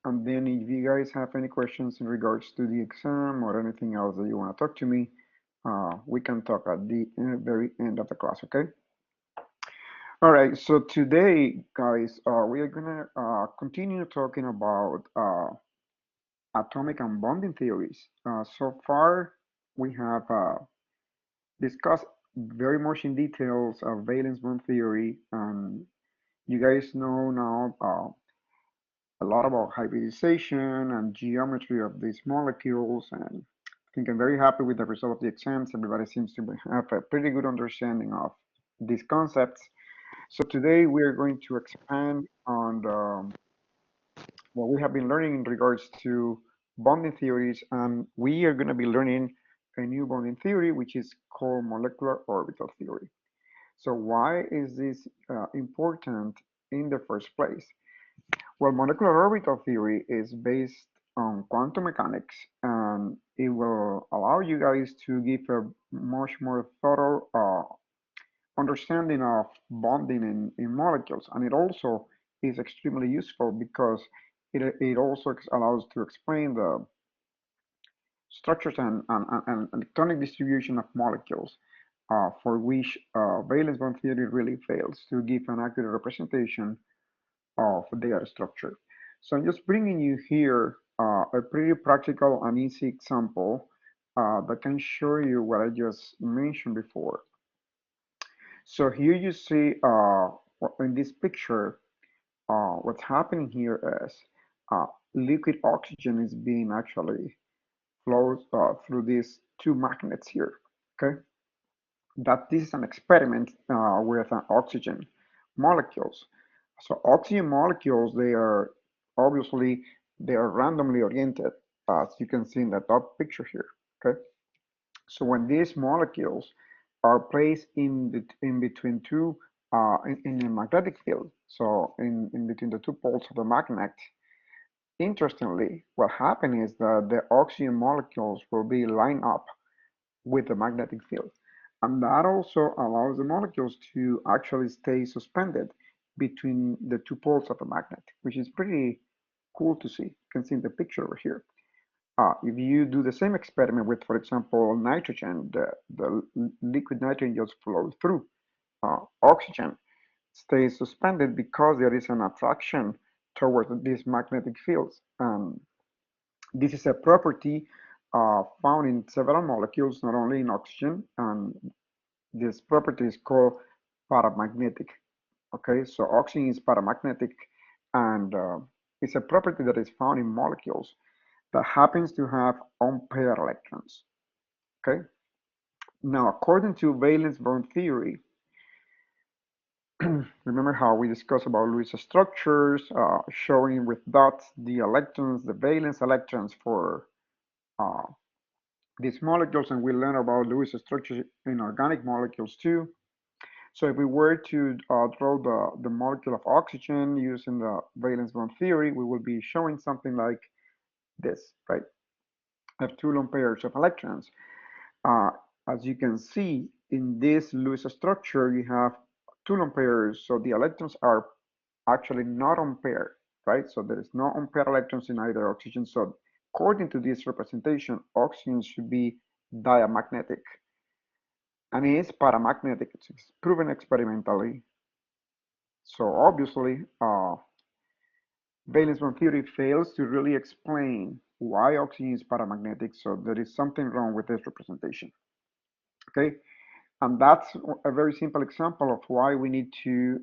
And then if you guys have any questions in regards to the exam or anything else that you want to talk to me, we can talk at the very end of the class, okay? All right, so today, guys, we are gonna continue talking about atomic and bonding theories. So far, we have discussed very much in details of valence bond theory, and you guys know now a lot about hybridization and geometry of these molecules. And I think I'm very happy with the result of the exams. Everybody seems to have a pretty good understanding of these concepts. So today we are going to expand on what we have been learning in regards to bonding theories, and we are going to be learning a new bonding theory, which is called molecular orbital theory. So why is this important in the first place? Well, molecular orbital theory is based on quantum mechanics, and it will allow you guys to give a much more thorough understanding of bonding in molecules. And it also is extremely useful because it also allows to explain the structures and electronic distribution of molecules, for which valence bond theory really fails to give an accurate representation of their structure. So I'm just bringing you here a pretty practical and easy example that can show you what I just mentioned before. So here you see in this picture, what's happening here is uh, liquid oxygen is being actually flows through these two magnets here. Okay, that this is an experiment with oxygen molecules. So oxygen molecules, they are obviously they are randomly oriented, as you can see in the top picture here. Okay, so when these molecules are placed in between two in a magnetic field, so in between the two poles of the magnet, interestingly, what happens is that the oxygen molecules will be lined up with the magnetic field. And that also allows the molecules to actually stay suspended between the two poles of the magnet, which is pretty cool to see. You can see in the picture over here. If you do the same experiment with, for example, nitrogen, the liquid nitrogen just flows through. Oxygen stays suspended because there is an attraction towards these magnetic fields. This is a property found in several molecules, not only in oxygen, and this property is called paramagnetic. Okay, so oxygen is paramagnetic, and it's a property that is found in molecules that happens to have unpaired electrons. Okay, now according to valence bond theory, remember how we discussed about Lewis structures, showing with dots the electrons, the valence electrons for uh, these molecules, and we learn about Lewis structures in organic molecules too. So if we were to draw the molecule of oxygen using the valence bond theory, we will be showing something like this, right? I have two lone pairs of electrons. Uh, as you can see, in this Lewis structure, you have two lone pairs, so the electrons are actually not unpaired, right? So there is no unpaired electrons in either oxygen. So according to this representation, oxygen should be diamagnetic. And it is paramagnetic. It's proven experimentally. So obviously, valence bond theory fails to really explain why oxygen is paramagnetic. So there is something wrong with this representation. Okay, and that's a very simple example of why we need to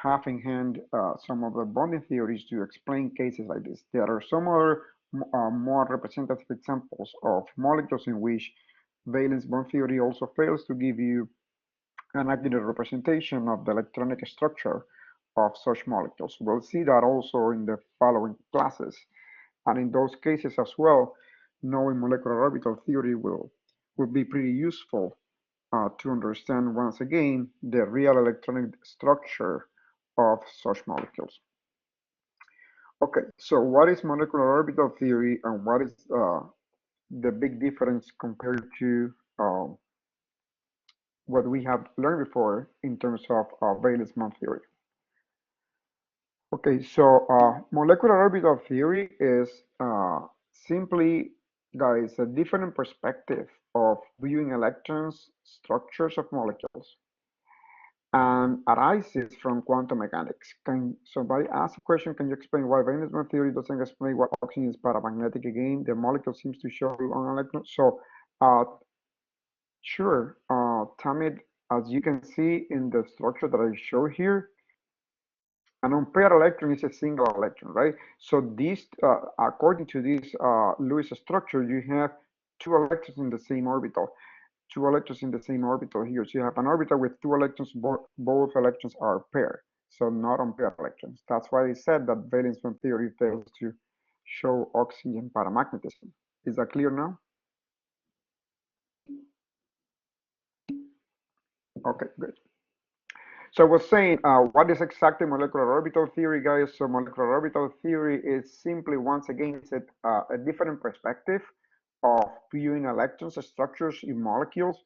have in hand some of the bonding theories to explain cases like this. There are some other more representative examples of molecules in which valence bond theory also fails to give you an accurate representation of the electronic structure of such molecules. We'll see that also in the following classes. And in those cases as well, knowing molecular orbital theory will be pretty useful to understand once again the real electronic structure of such molecules. Okay, so what is molecular orbital theory and what is the big difference compared to what we have learned before in terms of valence bond theory? Okay, so molecular orbital theory is simply, guys, a different perspective of viewing electrons, structures of molecules, and arises from quantum mechanics. Can somebody ask a question? Can you explain why valence bond theory doesn't explain why oxygen is paramagnetic again? The molecule seems to show on electrons. So, uh, sure, Tamid, as you can see in the structure that I show here, an unpaired electron is a single electron, right? So this, according to this Lewis structure, you have two electrons in the same orbital, two electrons in the same orbital here. So you have an orbital with two electrons, both electrons are paired, so not unpaired electrons. That's why I said that valence bond theory fails to show oxygen paramagnetism. Is that clear now? Okay, good. So I was saying, what is exactly molecular orbital theory, guys? So molecular orbital theory is simply, once again, it's a different perspective of viewing electrons structures in molecules,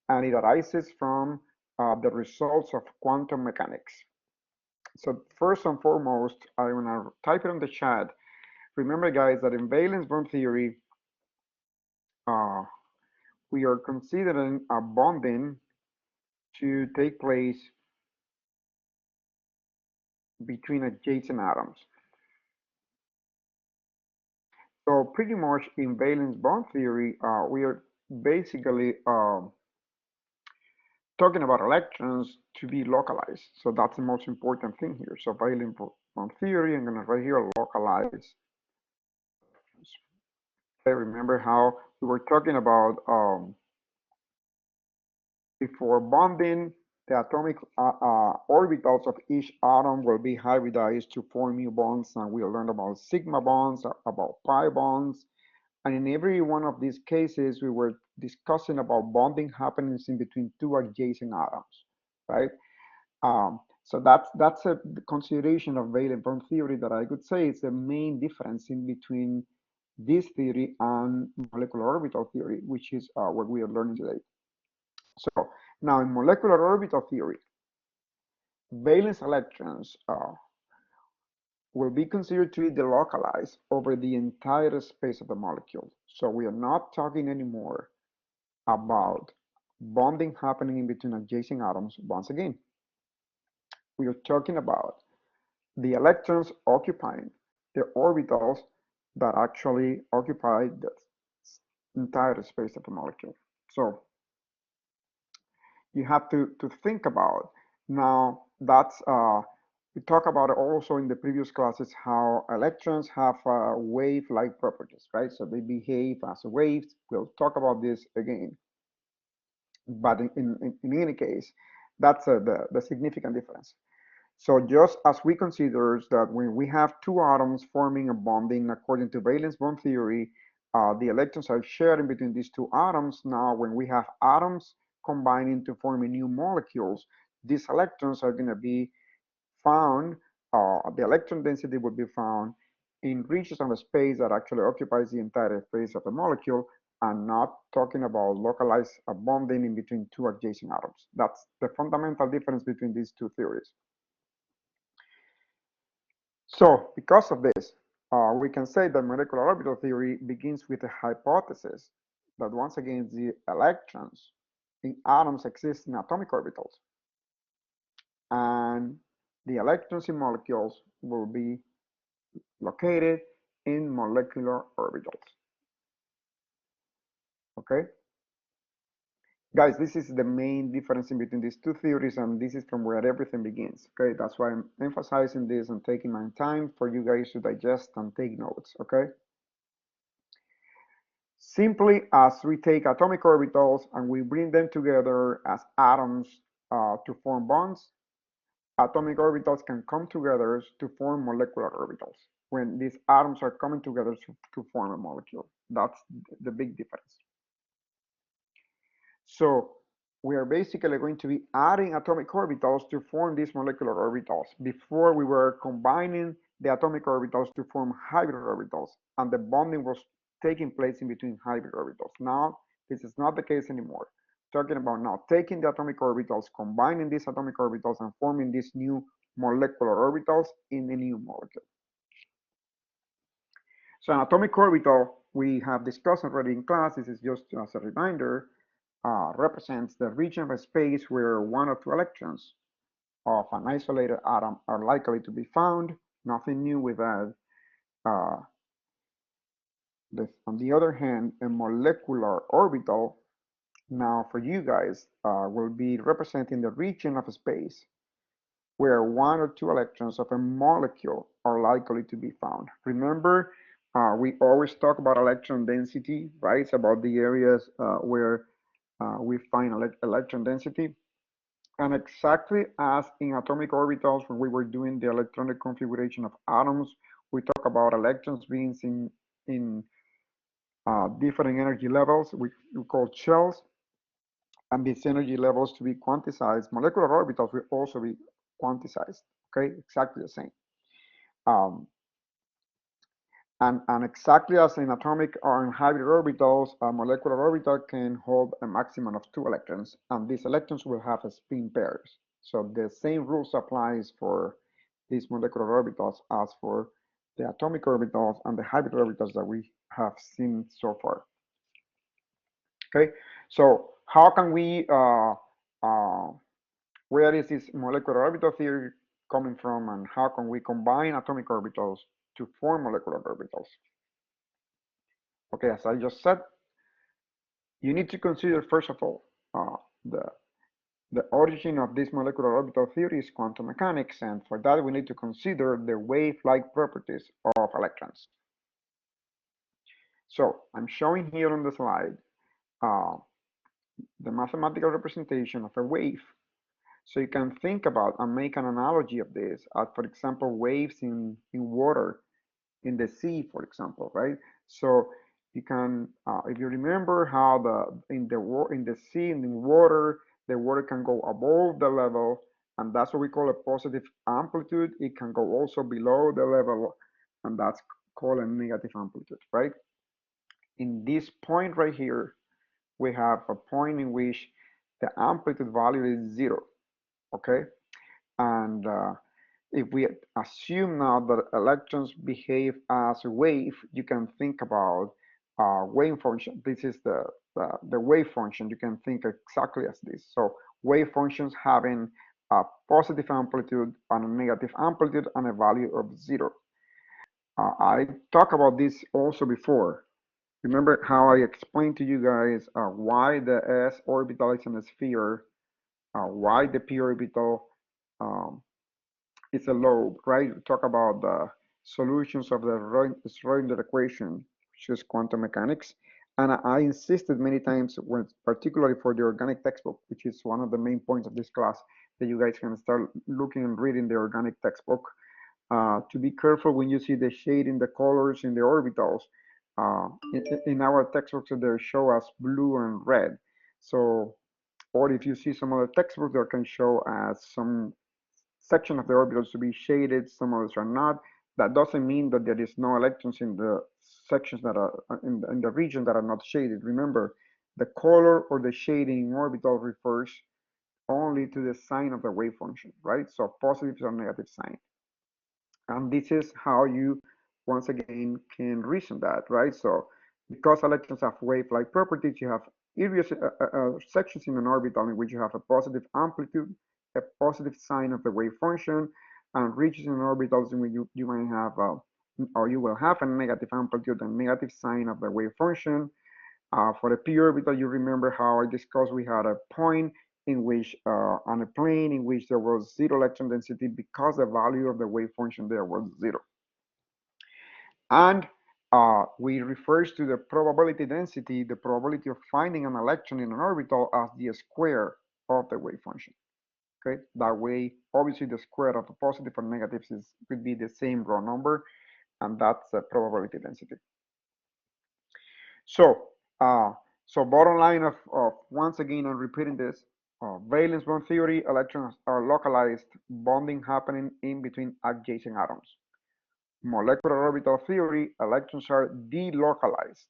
and it arises from the results of quantum mechanics. So first and foremost, I'm gonna type it in the chat. Remember, guys, that in valence bond theory, uh, we are considering a bonding to take place between adjacent atoms. So pretty much in valence bond theory, we are basically talking about electrons to be localized. So that's the most important thing here. So valence bond theory, I'm gonna write here localize. Okay, remember how we were talking about before bonding, the atomic orbitals of each atom will be hybridized to form new bonds, and we'll learn about sigma bonds, about pi bonds. And in every one of these cases, we were discussing about bonding happenings in between two adjacent atoms, right? So that's a consideration of valence bond theory that I could say is the main difference in between this theory and molecular orbital theory, which is what we are learning today. So now in molecular orbital theory, valence electrons will be considered to be delocalized over the entire space of the molecule. So we are not talking anymore about bonding happening in between adjacent atoms. Once again, we are talking about the electrons occupying the orbitals that actually occupy the entire space of the molecule. So you have to think about now that's we talk about it also in the previous classes how electrons have wave-like properties, right? So they behave as waves. We'll talk about this again. But in any case, that's the significant difference. So just as we consider that when we have two atoms forming a bonding according to valence bond theory, the electrons are sharing between these two atoms. Now, when we have atoms combining to form new molecules, these electrons are going to be found, the electron density will be found in regions of space that actually occupies the entire space of the molecule, and not talking about localized bonding in between two adjacent atoms. That's the fundamental difference between these two theories. So because of this, we can say that molecular orbital theory begins with a hypothesis that once again the electrons in atoms exist in atomic orbitals, and the electrons in molecules will be located in molecular orbitals. Okay? Guys, this is the main difference in between these two theories, and this is from where everything begins. Okay, that's why I'm emphasizing this and taking my time for you guys to digest and take notes. Okay. Simply as we take atomic orbitals and we bring them together as atoms to form bonds, atomic orbitals can come together to form molecular orbitals when these atoms are coming together to form a molecule. That's the big difference. So we are basically going to be adding atomic orbitals to form these molecular orbitals. Before we were combining the atomic orbitals to form hybrid orbitals, and the bonding was taking place in between hybrid orbitals. Now, this is not the case anymore. Talking about now taking the atomic orbitals, combining these atomic orbitals, and forming these new molecular orbitals in a new molecule. So an atomic orbital, we have discussed already in class, this is just as a reminder, represents the region of space where one or two electrons of an isolated atom are likely to be found. Nothing new with that. Uh, on the other hand, a molecular orbital, now for you guys, will be representing the region of space where one or two electrons of a molecule are likely to be found. Remember, we always talk about electron density, right? It's about the areas where we find electron density. And exactly as in atomic orbitals, when we were doing the electronic configuration of atoms, we talk about electrons being in different energy levels, we call shells, and these energy levels to be quantized. Molecular orbitals will also be quantized, okay? Exactly the same. Um, and exactly as in atomic or in hybrid orbitals, a molecular orbital can hold a maximum of 2 electrons, and these electrons will have spin pairs. So the same rules applies for these molecular orbitals as for the atomic orbitals and the hybrid orbitals that we have seen so far. Okay, so how can we, where is this molecular orbital theory coming from, and how can we combine atomic orbitals to form molecular orbitals? Okay, as I just said, you need to consider, first of all, the origin of this molecular orbital theory is quantum mechanics, and for that we need to consider the wave-like properties of electrons. So I'm showing here on the slide uh, the mathematical representation of a wave. So you can think about and make an analogy of this, for example, waves in water, in the sea, for example, right? So you can, if you remember how in the sea, in the water, the water can go above the level, and that's what we call a positive amplitude. It can go also below the level, and that's called a negative amplitude, right? In this point right here, we have a point in which the amplitude value is 0, okay? And if we assume now that electrons behave as a wave, you can think about wave function. This is the wave function. You can think exactly as this. So wave functions having a positive amplitude and a negative amplitude and a value of 0. I talked about this also before. Remember how I explained to you guys why the s orbital is in a sphere, why the p orbital um, is a lobe, right? We talk about the solutions of the Schrodinger equation, which is quantum mechanics. And I insisted many times, particularly for the organic textbook, which is one of the main points of this class, that you guys can start looking and reading the organic textbook, to be careful when you see the shade in the colors in the orbitals. In our textbooks, they show us blue and red. So, or if you see some other textbooks that can show as some section of the orbitals to be shaded, some others are not. That doesn't mean that there is no electrons in the sections that are in the region that are not shaded. Remember, the color or the shading in orbital refers only to the sign of the wave function, right? So positive or negative sign. And this is how you, once again, can reason that, right? So because electrons have wave-like properties, you have various sections in an orbital in which you have a positive amplitude, a positive sign of the wave function, and regions in orbitals in which you might have, or you will have a negative amplitude and negative sign of the wave function. For the p orbital, you remember how I discussed we had a point in which, on a plane in which there was 0 electron density because the value of the wave function there was 0. And we refers to the probability density, the probability of finding an electron in an orbital, as the square of the wave function. Okay, that way, obviously, the square of the positive and negatives could be the same raw number, and that's the probability density. So, bottom line of once again, I'm repeating this, valence bond theory, electrons are localized, bonding happening in between adjacent atoms. Molecular orbital theory, electrons are delocalized,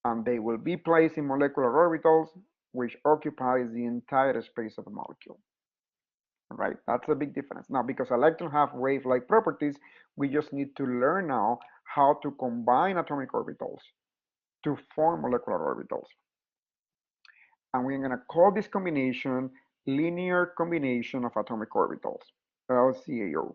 and they will be placed in molecular orbitals, which occupies the entire space of the molecule. right? That's a big difference. Now, because electrons have wave-like properties, we just need to learn now how to combine atomic orbitals to form molecular orbitals. And we're going to call this combination linear combination of atomic orbitals, LCAO.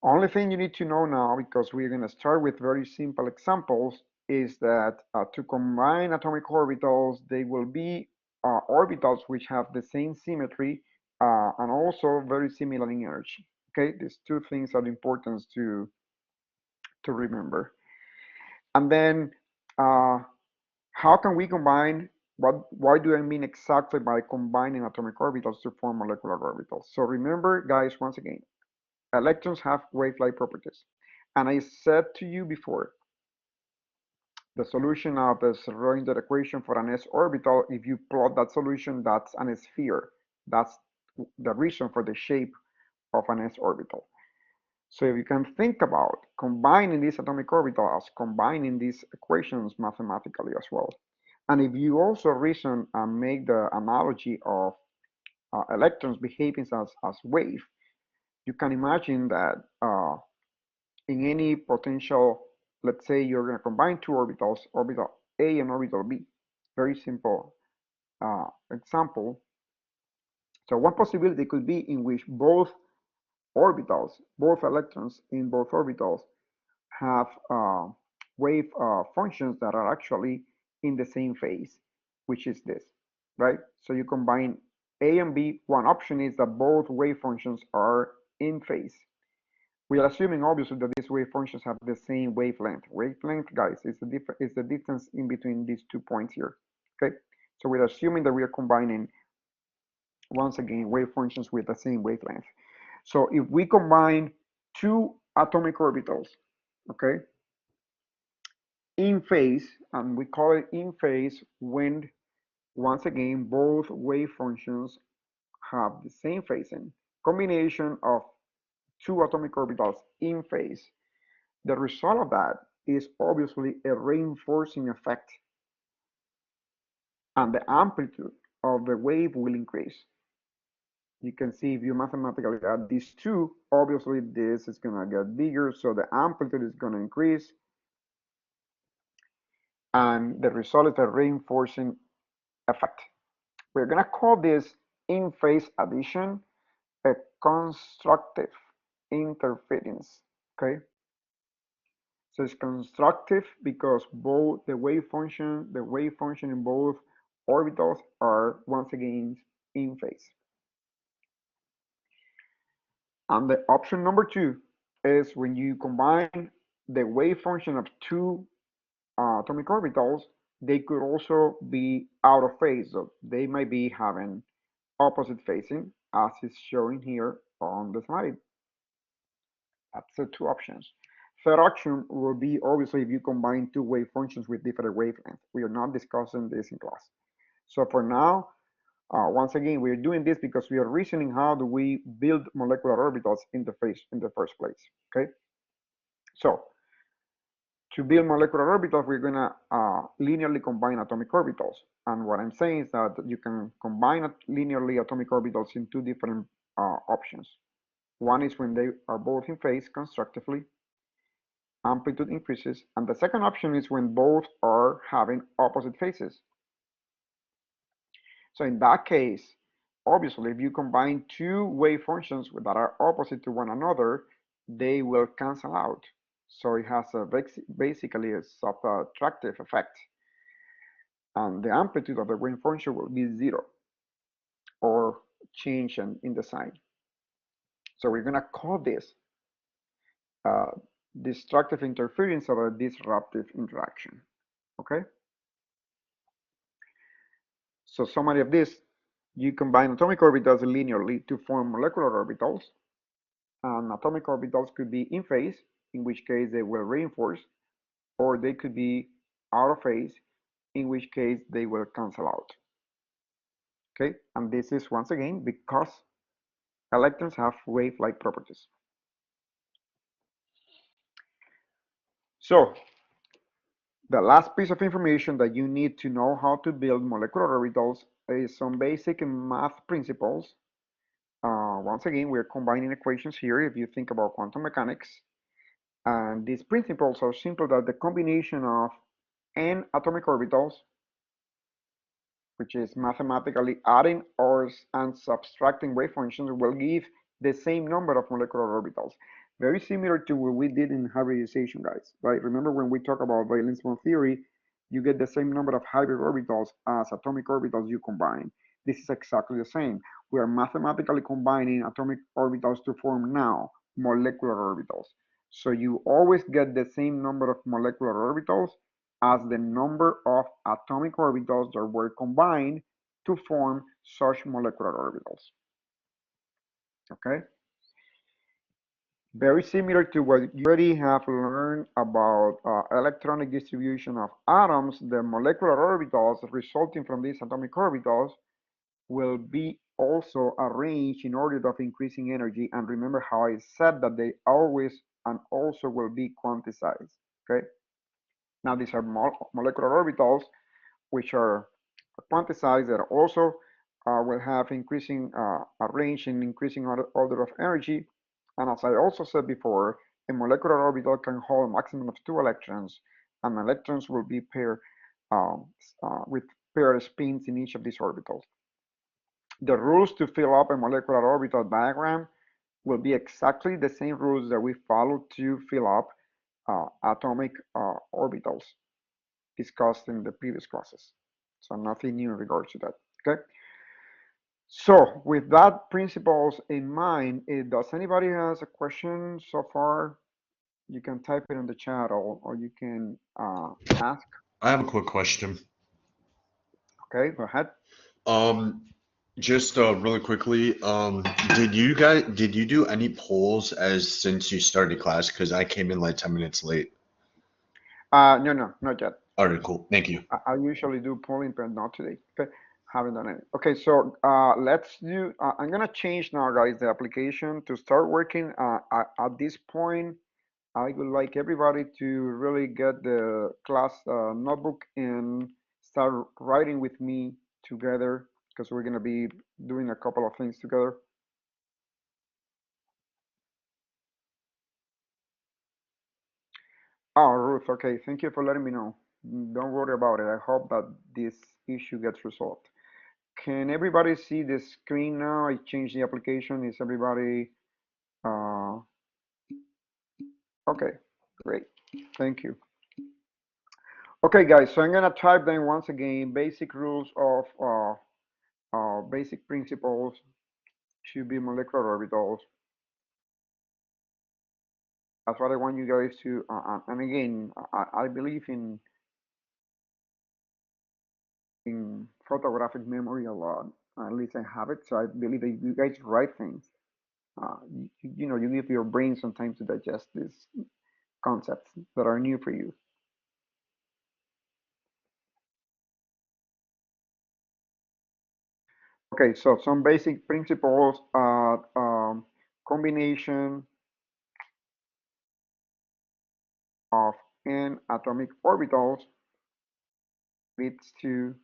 Only thing you need to know now, because we're going to start with very simple examples, is that to combine atomic orbitals, they will be orbitals which have the same symmetry and also very similar in energy. Okay, these two things are important to remember. And then how can we combine, why do I mean exactly by combining atomic orbitals to form molecular orbitals? So remember, guys, once again, electrons have wave-like properties. And I said to you before, the solution of the Schrödinger equation for an s orbital, if you plot that solution, that's an sphere. That's the reason for the shape of an s orbital. So if you can think about combining this atomic orbital as combining these equations mathematically as well. And if you also reason and make the analogy of electrons behaving as wave, you can imagine that in any potential, let's say you're going to combine two orbitals, orbital A and orbital B. Very simple example. So one possibility could be in which both orbitals, both electrons in both orbitals have wave functions that are actually in the same phase, which is this, right? So you combine A and B. One option is that both wave functions are in phase. We are assuming obviously that these wave functions have the same wavelength. Wavelength, guys, is the distance in between these 2 points here. Okay, so we're assuming that we are combining, once again, wave functions with the same wavelength. So if we combine two atomic orbitals, okay, in phase, and we call it in phase when, once again, both wave functions have the same phasing. Combination of two atomic orbitals in phase. The result of that is obviously a reinforcing effect, and the amplitude of the wave will increase. You can see if you mathematically add these two, obviously this is going to get bigger, so the amplitude is going to increase, and the result is a reinforcing effect. We're going to call this in-phase addition a constructive interference, okay? So it's constructive because both the wave function in both orbitals are once again in phase. And the option number two is when you combine the wave function of two atomic orbitals, they could also be out of phase. So they might be having opposite phasing as is showing here on the slide. That's the two options. Third option will be obviously if you combine two wave functions with different wavelengths. We are not discussing this in class. So for now, once again, we're doing this because we are reasoning how do we build molecular orbitals in the first place. Okay. So to build molecular orbitals, we're gonna linearly combine atomic orbitals. And what I'm saying is that you can combine linearly atomic orbitals in two different options. One is when they are both in phase constructively, amplitude increases, and the second option is when both are having opposite phases. So in that case, obviously, if you combine two wave functions that are opposite to one another, they will cancel out. So it has basically a subtractive effect. And the amplitude of the wave function will be zero or change in the sign. So we're going to call this destructive interference or a disruptive interaction. Okay? So summary of this, you combine atomic orbitals linearly to form molecular orbitals. And atomic orbitals could be in phase, in which case they will reinforce, or they could be out of phase, in which case they will cancel out. Okay, and this is once again because electrons have wave-like properties. So the last piece of information that you need to know how to build molecular orbitals is some basic math principles once again, we're combining equations here if you think about quantum mechanics. And these principles are simple that the combination of n atomic orbitals, which is mathematically adding or and subtracting wave functions, will give the same number of molecular orbitals. Very similar to what we did in hybridization, guys, right? Remember when we talk about valence bond theory, you get the same number of hybrid orbitals as atomic orbitals you combine. This is exactly the same. We are mathematically combining atomic orbitals to form now molecular orbitals. So you always get the same number of molecular orbitals as the number of atomic orbitals that were combined to form such molecular orbitals. Okay? Very similar to what you already have learned about electronic distribution of atoms, the molecular orbitals resulting from these atomic orbitals will be also arranged in order of increasing energy. And remember how I said that they always and also will be quantized. Okay? Now these are molecular orbitals which are quantized that also will have increasing a range and increasing order of energy. And as I also said before, a molecular orbital can hold a maximum of 2 electrons, and electrons will be paired with paired spins in each of these orbitals. The rules to fill up a molecular orbital diagram will be exactly the same rules that we follow to fill up atomic orbitals discussed in the previous classes. So nothing new in regards to that, okay? So with that principles in mind, does anybody has a question so far? You can type it in the chat or you can ask. I have a quick question. Okay, go ahead. Um, just really quickly, did you do any polls as since you started class? Because I came in like 10 minutes late. No, not yet. All right, cool. Thank you. I usually do polling, but not today. Okay, haven't done it. Okay, so let's do. I'm gonna change now, guys, the application to start working. At this point, I would like everybody to really get the class notebook and start writing with me together because we're gonna be doing a couple of things together. Oh, Ruth, okay, thank you for letting me know. Don't worry about it. I hope that this issue gets resolved. Can everybody see the screen now? I changed the application. Is everybody uh, okay? Great. Thank you. Okay, guys, so I'm gonna type them once again, basic rules of basic principles to be molecular orbitals. That's what I want you guys to, and again, I believe in photographic memory a lot. At least I have it, so I believe that you guys write things. You know, you give your brain some time to digest these concepts that are new for you. Okay, so some basic principles, combination of n atomic orbitals leads to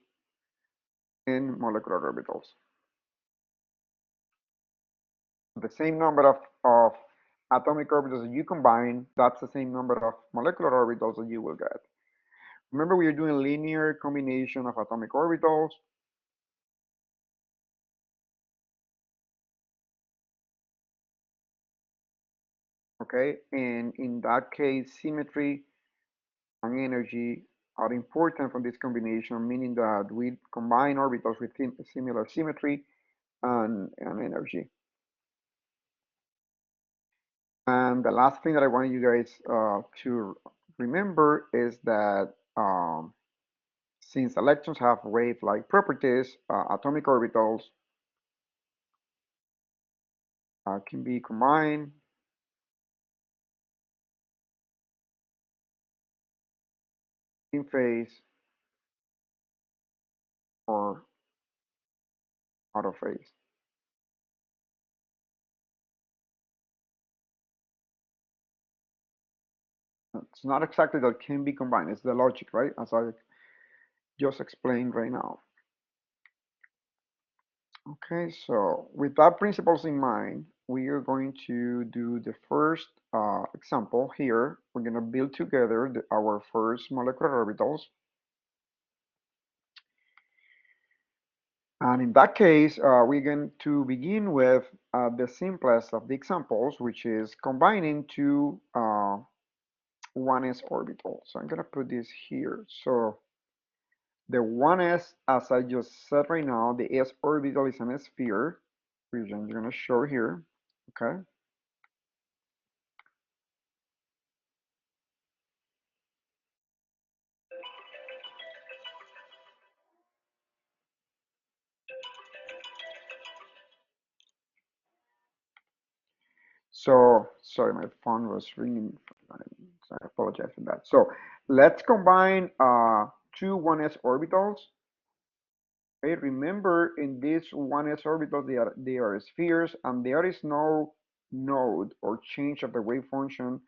n molecular orbitals. The same number of atomic orbitals that you combine, that's the same number of molecular orbitals that you will get. Remember, we are doing linear combination of atomic orbitals. Okay, and in that case, symmetry and energy are important for this combination, meaning that we combine orbitals with similar symmetry and energy. And the last thing that I want you guys to remember is that since electrons have wave-like properties, atomic orbitals can be combined in phase or out of phase. It's not exactly that can be combined, it's the logic, right? As I just explained right now. Okay, so with that principles in mind, we are going to do the first example here. We're going to build together our first molecular orbitals. And in that case, we're going to begin with the simplest of the examples, which is combining two 1s orbital. So I'm going to put this here. So the 1s, as I just said right now, the s orbital is an sphere, which I'm going to show here. Okay. So, sorry, my phone was ringing. So I apologize for that. So let's combine two 1s orbitals. Okay, remember in these 1s orbitals, they are spheres, and there is no node or change of the wave function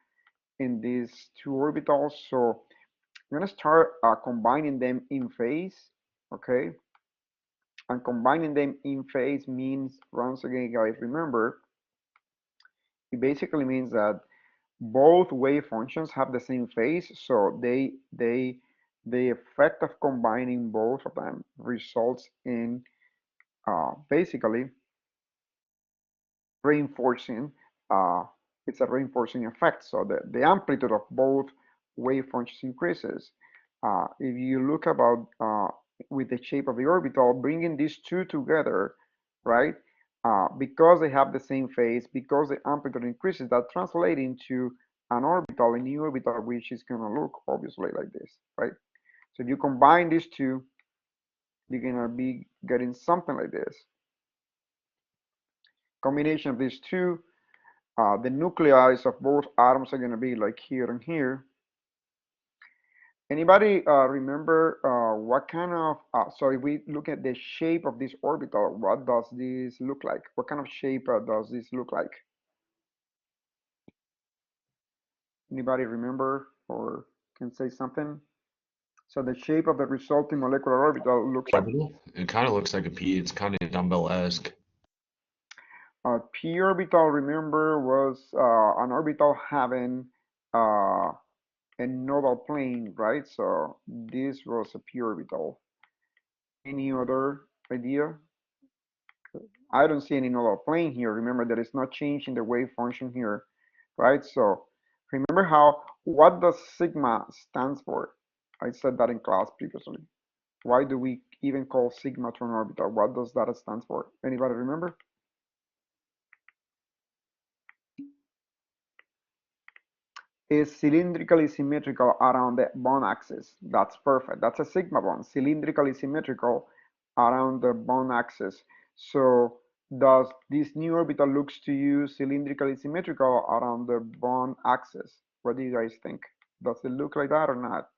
in these two orbitals. So I'm going to start combining them in phase. Okay, and combining them in phase means, once again, guys, remember, it basically means that both wave functions have the same phase, so the effect of combining both of them results in basically reinforcing. Uh, it's a reinforcing effect, so the amplitude of both wave functions increases. If you look about with the shape of the orbital, bringing these two together, right? Because they have the same phase, because the amplitude increases, that translates into an orbital, a new orbital, which is going to look obviously like this, right? So if you combine these two, you're going to be getting something like this. Combination of these two, the nuclei of both atoms are going to be like here and here. Anybody remember what kind of, so if we look at the shape of this orbital, what does this look like? What kind of shape does this look like? Anybody remember or can say something? So the shape of the resulting molecular orbital looks like Orbital? It kind of looks like a P. It's kind of dumbbell-esque. p orbital, remember, was an orbital having a nodal plane, right? So this was a p orbital. Any other idea? I don't see any nodal plane here. Remember, there is no change in the wave function here, right? So remember what does sigma stands for? I said that in class previously. Why do we even call sigma to an orbital? What does that stand for? Anybody remember? Is cylindrically symmetrical around the bond axis. That's perfect. That's a sigma bond, cylindrically symmetrical around the bond axis. So does this new orbital looks to you cylindrically symmetrical around the bond axis? What do you guys think? Does it look like that or not?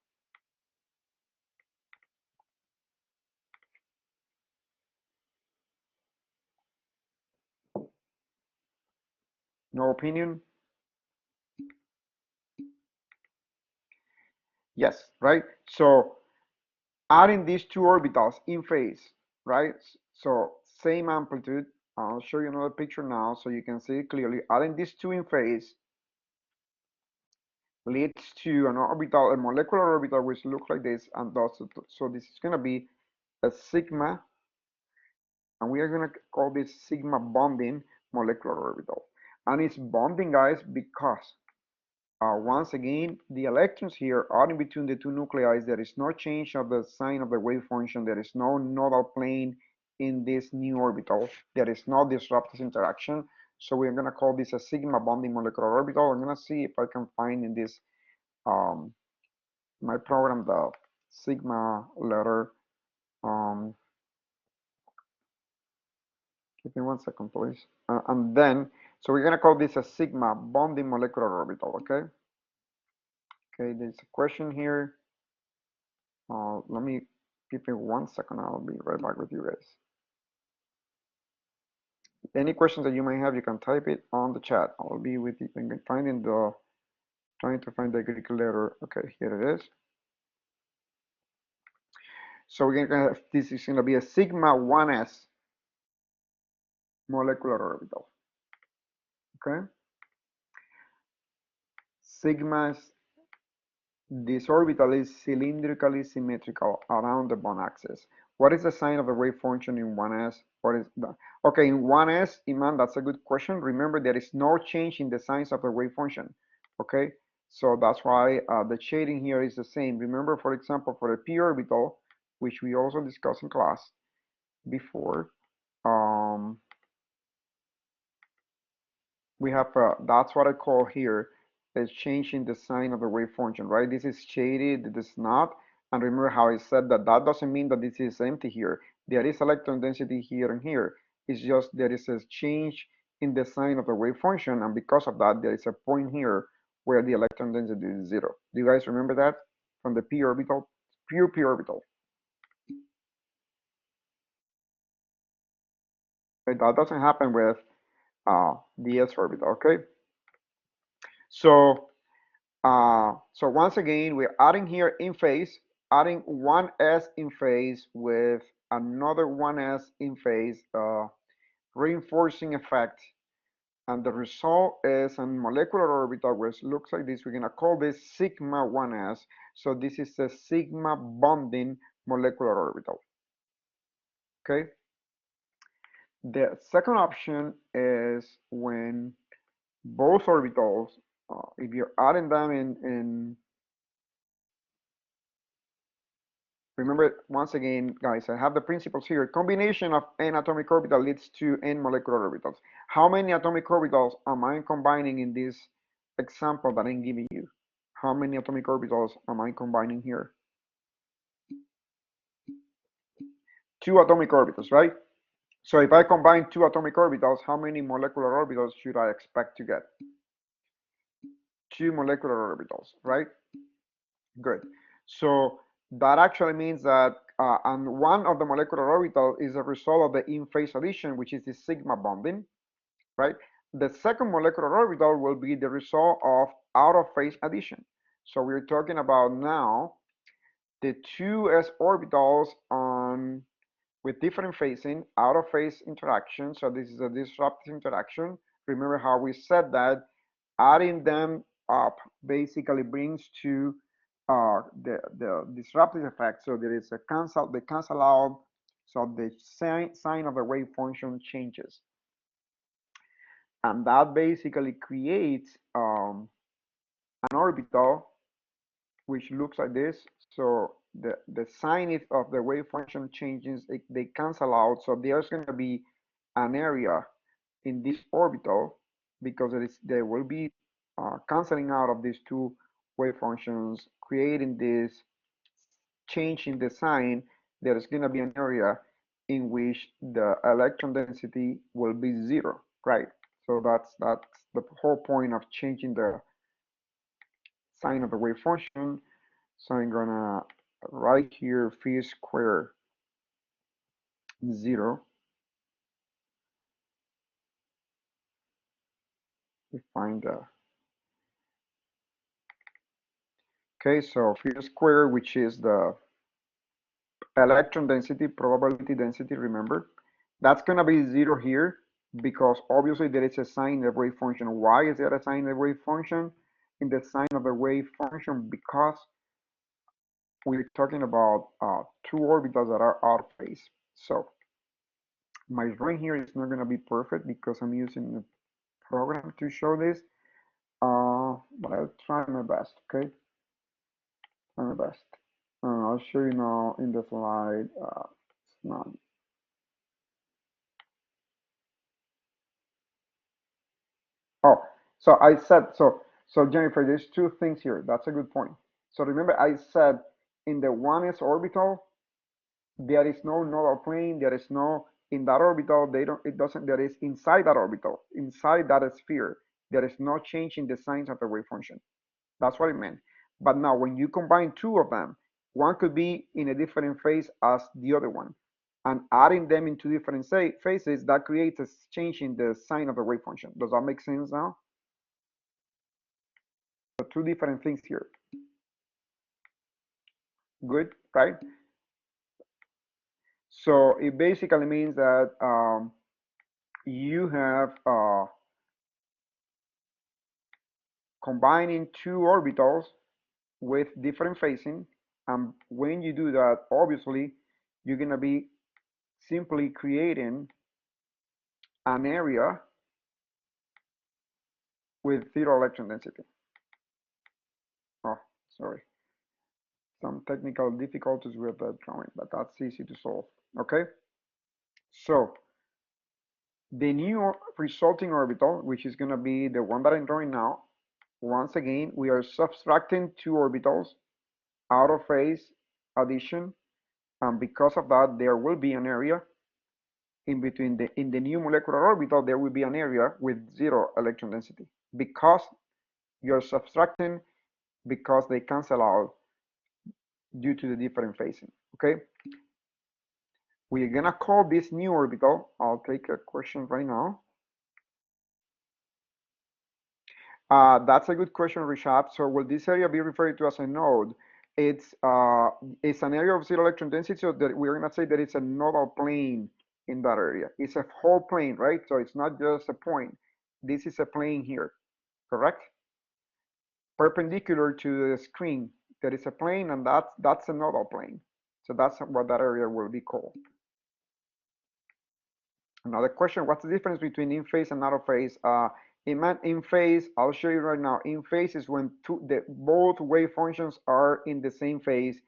No opinion? Yes, right? So adding these two orbitals in phase, right? So same amplitude. I'll show you another picture now so you can see it clearly. Adding these two in phase leads to an orbital, a molecular orbital, which looks like this, and does it. So this is going to be a sigma, and we are going to call this sigma bonding molecular orbital. And it's bonding, guys, because once again, the electrons here are in between the two nuclei. There is no change of the sign of the wave function. There is no nodal plane in this new orbital. There is no disruptive interaction. So we're going to call this a sigma bonding molecular orbital. I'm going to see if I can find in this um, my program the sigma letter. Um, Give me 1 second, please. And then, so we're gonna call this a sigma bonding molecular orbital, okay? Okay, there's a question here. Let me give me 1 second. I'll be right back with you guys. Any questions that you may have, you can type it on the chat. I'll be with you. I'm trying to find the Greek letter. Okay, here it is. So we're gonna have, this is gonna be a sigma 1s molecular orbital. Okay, sigma, this orbital is cylindrically symmetrical around the bond axis. What is the sign of the wave function in 1s? What is the, okay, in 1s, Iman, that's a good question. Remember, there is no change in the signs of the wave function. Okay, so that's why the shading here is the same. Remember, for example, for the p orbital, which we also discussed in class before, um, we have that's what I call here is changing the sign of the wave function, right? This is shaded, this is not. And remember how I said that that doesn't mean that this is empty here. There is electron density here and here. It's just there is a change in the sign of the wave function, and because of that, there is a point here where the electron density is zero. Do you guys remember that from the p orbital, pure p orbital? Okay, that doesn't happen with the s orbital. Okay, so so once again, we're adding here in phase, adding one s in phase with another one s in phase, reinforcing effect. And the result is a molecular orbital which looks like this. We're going to call this sigma 1s. So this is a sigma bonding molecular orbital. Okay. The second option is when both orbitals, if you're adding them in remember, once again, guys, I have the principles here. Combination of n atomic orbital leads to n molecular orbitals. How many atomic orbitals am I combining in this example that I'm giving you? How many atomic orbitals am I combining here? Two atomic orbitals, right? So if I combine two atomic orbitals, how many molecular orbitals should I expect to get? Two molecular orbitals, right? Good. So that actually means that and one of the molecular orbital is a result of the in-phase addition, which is the sigma bonding, right? The second molecular orbital will be the result of out-of-phase addition. So we're talking about now the two s orbitals on with different phasing, out-of-phase interaction. So this is a disruptive interaction. Remember how we said that adding them up basically brings to the disruptive effect. So there is a cancel, they cancel out, so the sign of the wave function changes. And that basically creates an orbital which looks like this. So the sign of the wave function changes, they cancel out. So there's going to be an area in this orbital because there will be canceling out of these two wave functions, creating this change in the sign. There is going to be an area in which the electron density will be zero, right? So that's the whole point of changing the sign of the wave function. So I'm gonna write here phi square 0. We find the okay, so phi square, which is the electron density, probability density, remember, that's gonna be 0 here because obviously there is a sign of wave function. Why is there a sign of wave function in the sign of the wave function? Because we're talking about two orbitals that are out of phase. So my drawing here is not gonna be perfect because I'm using the program to show this. But I'll try my best, okay? Try my best. I'll show you now in the slide. It's not. Oh, so I said, so Jennifer, there's two things here. That's a good point. So remember I said in the 1s orbital, there is no nodal plane, there is no, in that orbital, it doesn't, there is inside that orbital, inside that sphere, there is no change in the signs of the wave function. That's what it meant. But now when you combine two of them, one could be in a different phase as the other one. And adding them into different phases, that creates a change in the sign of the wave function. Does that make sense now? So two different things here. Good, right? So it basically means that you have combining two orbitals with different phasing. And when you do that, obviously, you're going to be simply creating an area with zero electron density. Oh, sorry. Some technical difficulties with the drawing, but that's easy to solve. Okay? So the new resulting orbital, which is going to be the one that I'm drawing now, once again, we are subtracting two orbitals out of phase addition, and because of that, there will be an area in between in the new molecular orbital, there will be an area with zero electron density because you're subtracting, because they cancel out due to the different phasing. Okay, we're gonna call this new orbital. I'll take a question right now. That's a good question, Rishab. So will this area be referred to as a node? It's an area of zero electron density, so that we're gonna say that it's a nodal plane in that area. It's a whole plane, right? So it's not just a point. This is a plane here, correct? Perpendicular to the screen, there is a plane, and that's a nodal plane. So that's what that area will be called. Another question, what's the difference between in phase and out of phase? In phase, I'll show you right now. In phase is when both wave functions are in the same phase,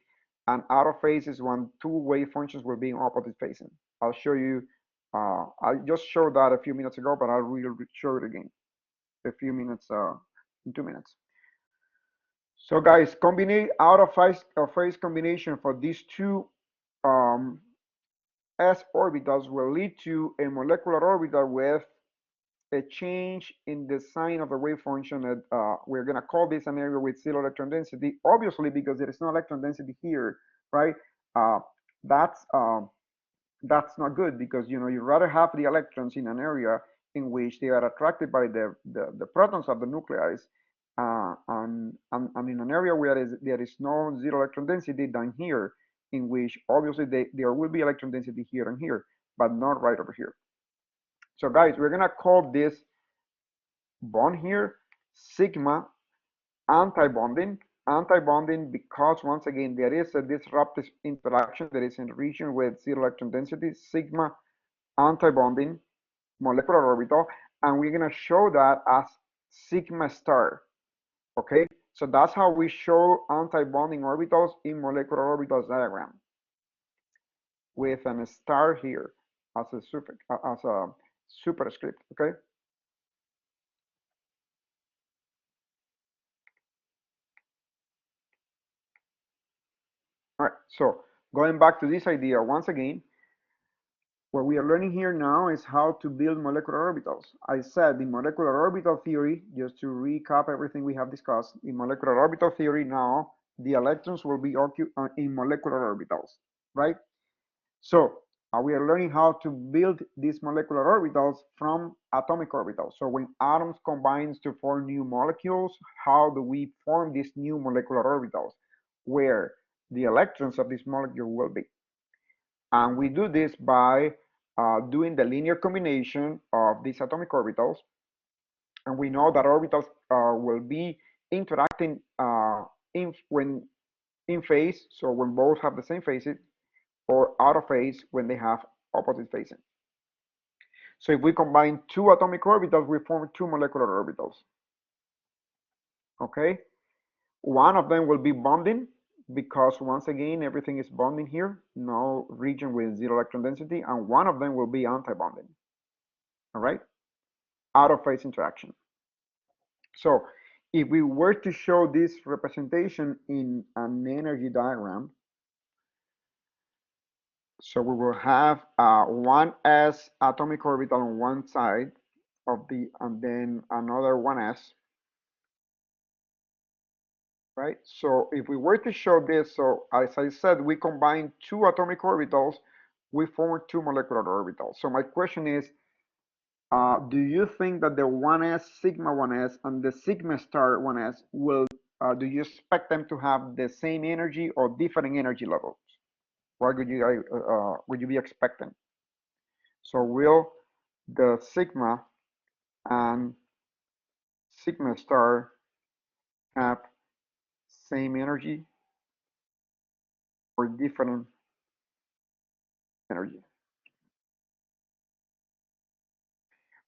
and out of phase is when two wave functions will be in opposite phasing. I'll show you, I just showed that a few minutes ago, but I'll show it again a few minutes, in 2 minutes. So guys, combine out of phase combination for these two um, s orbitals will lead to a molecular orbital with a change in the sign of the wave function that we're going to call this an area with zero electron density, obviously because there is no electron density here, right? Uh, that's that's not good, because you rather have the electrons in an area in which they are attracted by the protons of the nuclei, and in an area where there is no zero electron density than here, in which obviously there will be electron density here and here, but not right over here. So guys, we're gonna call this bond here sigma antibonding. Antibonding because, once again, there is a disruptive interaction that is in the region with zero electron density, sigma antibonding molecular orbital, and we're going to show that as sigma star. Okay, so that's how we show antibonding orbitals in molecular orbitals diagram, with a star here as a superscript. Okay. All right, so going back to this idea once again, what we are learning here now is how to build molecular orbitals. I said in molecular orbital theory, just to recap everything we have discussed, in molecular orbital theory now, the electrons will be in molecular orbitals, right? So we are learning how to build these molecular orbitals from atomic orbitals. So when atoms combines to form new molecules, how do we form these new molecular orbitals where the electrons of this molecule will be? And we do this by doing the linear combination of these atomic orbitals. And we know that orbitals will be interacting when in phase, so when both have the same phases, or out of phase when they have opposite phasing. So if we combine two atomic orbitals, we form two molecular orbitals. Okay, one of them will be bonding, because once again, everything is bonding here, no region with zero electron density, and one of them will be antibonding, all right, out of phase interaction. So if we were to show this representation in an energy diagram, so we will have one s atomic orbital on one side of and then another 1s, right? So if we were to show this, so as I said, we combine two atomic orbitals, we form two molecular orbitals. So my question is, do you think that the 1s, sigma 1s, and the sigma star 1s will, do you expect them to have the same energy or different energy levels? What would you be expecting? So we'll the sigma and sigma star have same energy or different energy.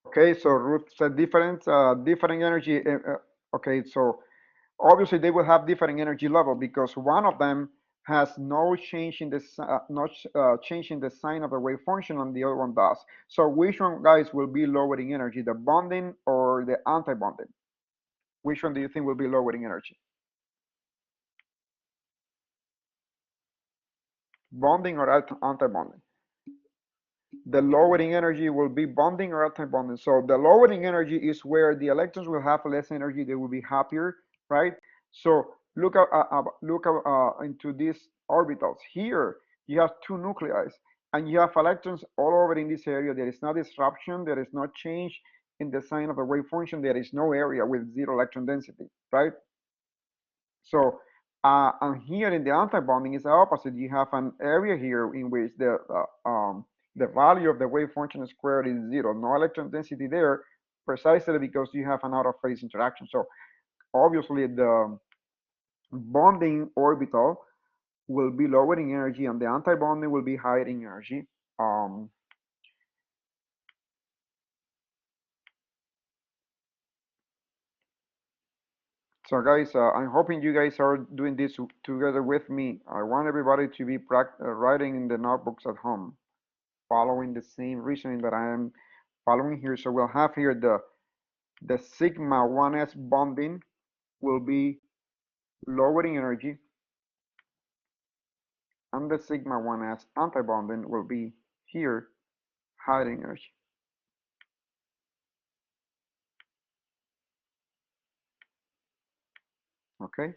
Okay, so Ruth said different energy. Okay, so obviously they will have different energy level because one of them has no change in the change in the sign of the wave function, and the other one does. So which one, guys, will be lowering energy, the bonding or the anti-bonding? Which one do you think will be lowering energy? Bonding or anti-bonding? The lowering energy will be bonding or anti-bonding. So the lowering energy is where the electrons will have less energy, they will be happier, right? So into these orbitals. Here you have two nuclei, and you have electrons all over in this area. There is no disruption, there is no change in the sign of the wave function, there is no area with zero electron density, right? So, and here in the anti-bonding is the opposite. You have an area here in which the value of the wave function squared is zero, no electron density there, precisely because you have an out-of-phase interaction. So obviously the bonding orbital will be lowering energy and the anti-bonding will be higher in energy. Um, so guys, I'm hoping you guys are doing this together with me. I want everybody to be writing in the notebooks at home, following the same reasoning that I am following here. So we'll have here the sigma 1s bonding will be lowering energy, and the sigma 1s anti-bonding will be here higher energy. Okay.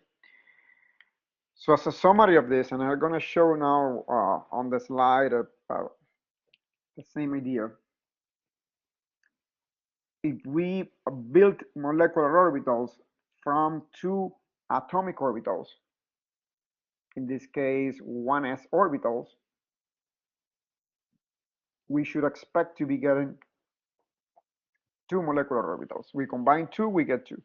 So as a summary of this, and I'm going to show now on the slide the same idea. If we build molecular orbitals from two atomic orbitals, in this case 1s orbitals, we should expect to be getting two molecular orbitals. We combine two, we get two.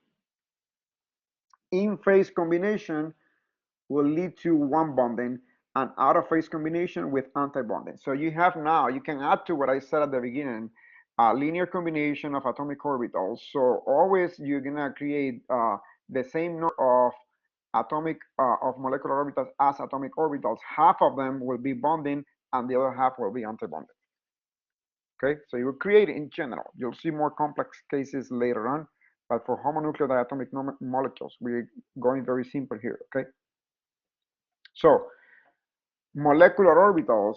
In-phase combination will lead to one bonding, and out-of-phase combination with anti-bonding. So you have now, you can add to what I said at the beginning, a linear combination of atomic orbitals. So always you're gonna create the same number of molecular orbitals as atomic orbitals. Half of them will be bonding and the other half will be anti-bonding. Okay, so you will create in general. You'll see more complex cases later on, but for homonuclear diatomic molecules, we're going very simple here, okay? So molecular orbitals,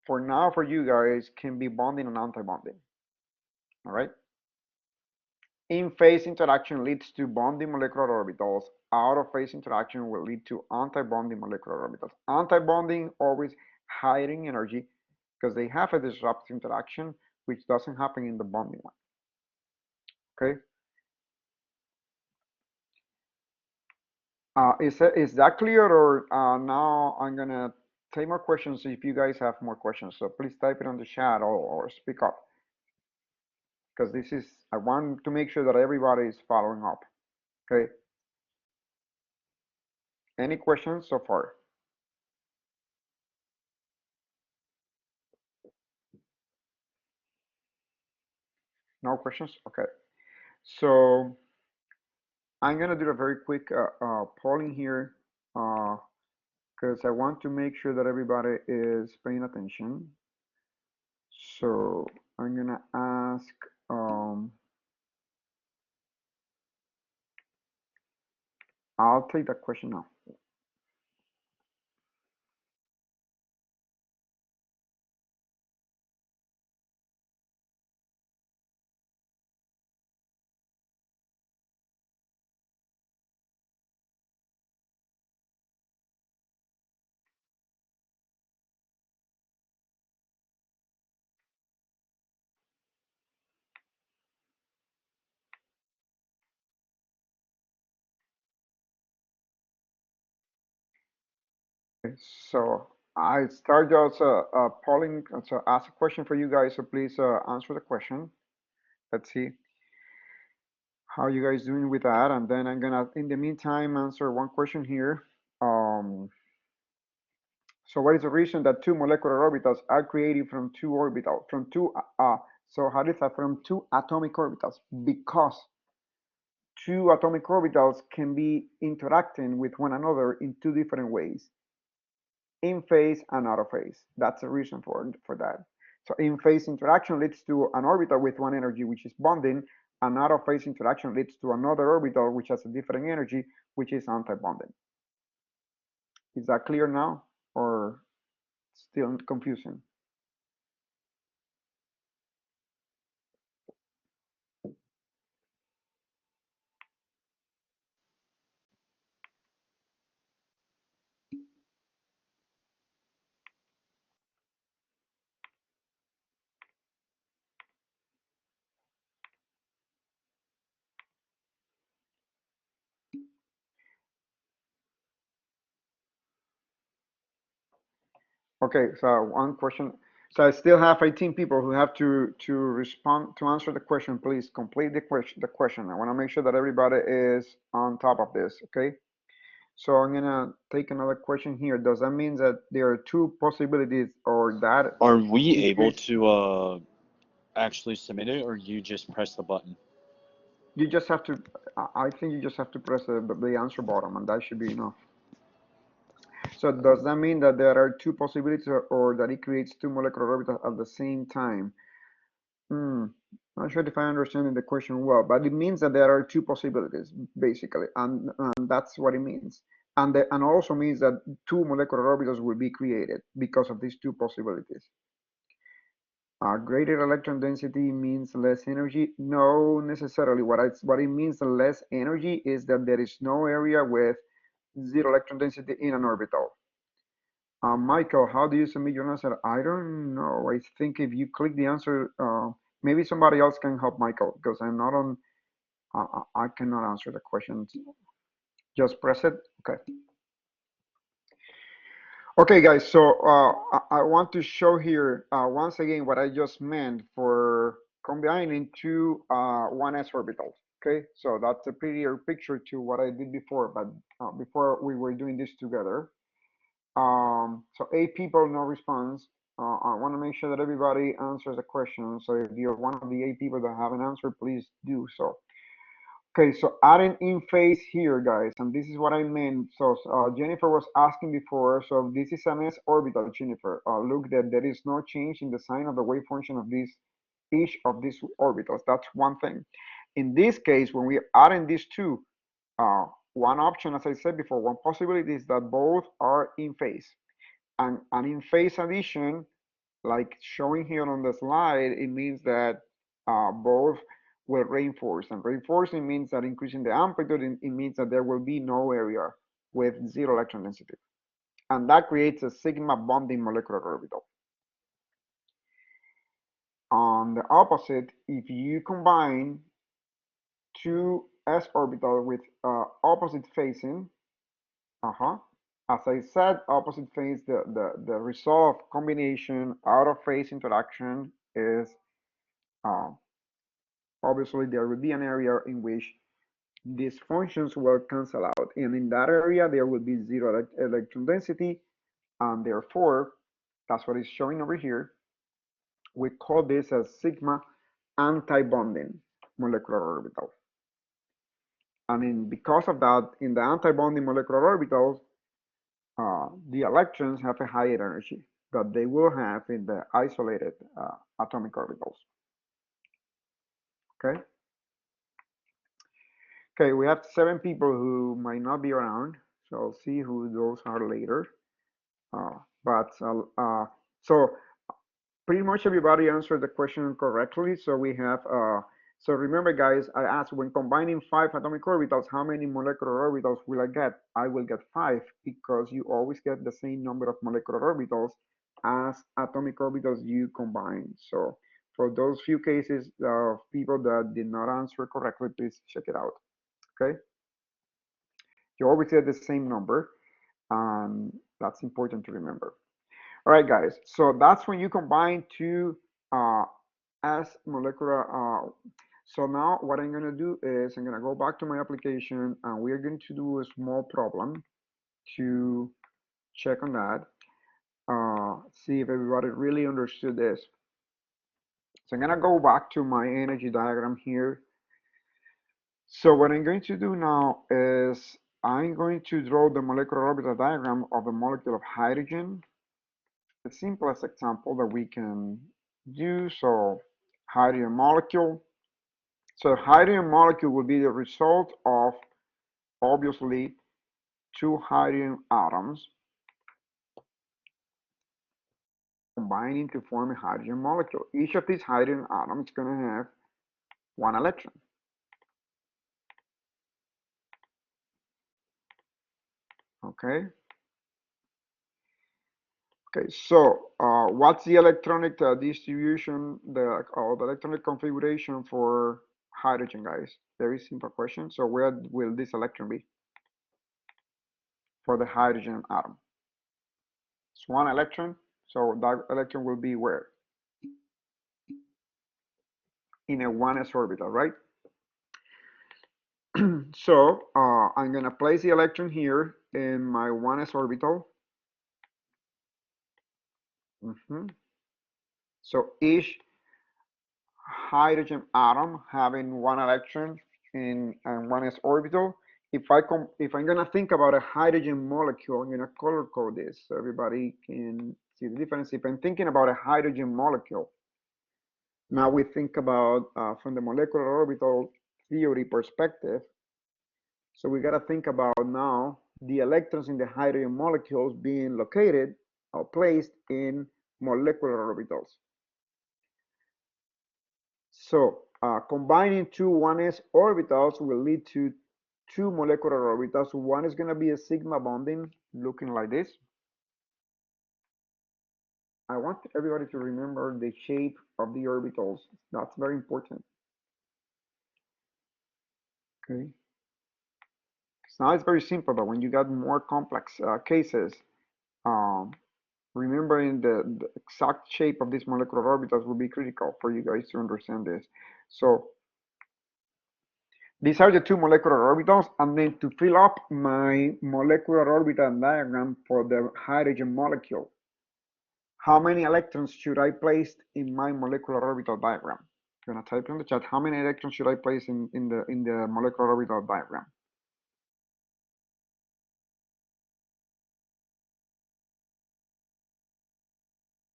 for now for you guys, can be bonding and anti-bonding, all right? In-phase interaction leads to bonding molecular orbitals. Out-of-phase interaction will lead to anti-bonding molecular orbitals. Anti-bonding always higher in energy because they have a disruptive interaction, which doesn't happen in the bonding one, okay? Is that clear, or now I'm gonna take more questions if you guys have more questions. So please type it on the chat or speak up, because this is, I want to make sure that everybody is following up. Okay. Any questions so far? No questions? Okay. So I'm gonna do a very quick polling here because I want to make sure that everybody is paying attention. So I'm gonna ask I'll take that question now. Okay, so I start just polling, so ask a question for you guys, so please answer the question. Let's see how you guys doing with that, and then I'm gonna, in the meantime, answer one question here. Um, so what is the reason that two molecular orbitals are created from two orbitals, so how is that from two atomic orbitals? Because two atomic orbitals can be interacting with one another in two different ways, in phase and out of phase. That's the reason for that. So in phase interaction leads to an orbital with one energy, which is bonding, and out of phase interaction leads to another orbital which has a different energy, which is anti-bonding. Is that clear now, or still confusing? Okay, so one question. So I still have 18 people who have to respond to answer the question. Please complete the question. I want to make sure that everybody is on top of this. Okay. So I'm gonna take another question here. Does that mean that there are two possibilities, or that Are we it able creates? to actually submit it, or you just press the button? You just have to. I think you just have to press the answer button, and that should be enough. So does that mean that there are two possibilities, or that it creates two molecular orbitals at the same time? Hmm. Not sure if I understand the question well, but it means that there are two possibilities, basically, and that's what it means. And also means that two molecular orbitals will be created because of these two possibilities. Greater electron density means less energy. No, necessarily. What it means less energy is that there is no area with zero electron density in an orbital. Michael, how do you submit your answer? I don't know. I think if you click the answer, maybe somebody else can help Michael, because I'm not on. I cannot answer the questions. Just press it. Okay. Okay, guys. So I want to show here once again what I just meant for combining two 1s orbitals. Okay, so that's a prettier picture to what I did before, but before we were doing this together. So 8 people, no response. I want to make sure that everybody answers the question. So if you're one of the 8 people that haven't answered, please do so. Okay, so adding in phase here, guys, and this is what I meant. So Jennifer was asking before, so this is an s orbital, Jennifer. Look, that there is no change in the sign of the wave function of each of these orbitals. That's one thing. In this case, when we're adding these two, one option, as I said before, one possibility is that both are in phase. And in phase addition, like showing here on the slide, it means that both will reinforce. And reinforcing means that increasing the amplitude, it means that there will be no area with zero electron density. And that creates a sigma bonding molecular orbital. On the opposite, if you combine two s orbital with opposite phasing, as I said, opposite phase, the result of combination out of phase interaction is uh, obviously there will be an area in which these functions will cancel out. And in that area, there will be zero electron density. And therefore, that's what is showing over here. We call this a sigma anti-bonding molecular orbital. And because of that, in the anti-bonding molecular orbitals, the electrons have a higher energy that they will have in the isolated atomic orbitals. Okay. Okay, we have 7 people who might not be around, so I'll see who those are later. But so pretty much everybody answered the question correctly. So we have, so remember guys, I asked when combining 5 atomic orbitals, how many molecular orbitals will I get? I will get 5 because you always get the same number of molecular orbitals as atomic orbitals you combine. So for those few cases of people that did not answer correctly, please check it out. Okay, you always get the same number, and that's important to remember. All right, guys. So that's when you combine two uh, S molecular. So now what I'm gonna do is I'm gonna go back to my application and we're going to do a small problem to check on that. See if everybody really understood this. So I'm gonna go back to my energy diagram here. So what I'm going to do now is I'm going to draw the molecular orbital diagram of the molecule of hydrogen. The simplest example that we can do. So hydrogen molecule. So hydrogen molecule will be the result of obviously two hydrogen atoms combining to form a hydrogen molecule. Each of these hydrogen atoms is going to have one electron. Okay. Okay. So what's the electronic distribution, the electronic configuration for hydrogen, guys? Very simple question. So where will this electron be for the hydrogen atom? It's one electron. So that electron will be where? In a 1s orbital, right? So I'm going to place the electron here in my 1s orbital. So each hydrogen atom having one electron in 1s orbital. If I'm going to think about a hydrogen molecule, I'm going to color code this so everybody can see the difference. If I'm thinking about a hydrogen molecule, now we think about from the molecular orbital theory perspective. So we got to think about now the electrons in the hydrogen molecules being located or placed in molecular orbitals. So combining two 1s orbitals will lead to two molecular orbitals. One is going to be a sigma bonding looking like this. I want everybody to remember the shape of the orbitals. That's very important. Okay. So now it's very simple, but when you got more complex cases, remembering the exact shape of these molecular orbitals will be critical for you guys to understand this. So these are the two molecular orbitals, and then to fill up my molecular orbital diagram for the hydrogen molecule, how many electrons should I place in my molecular orbital diagram? I'm gonna type in the chat, how many electrons should I place in the molecular orbital diagram?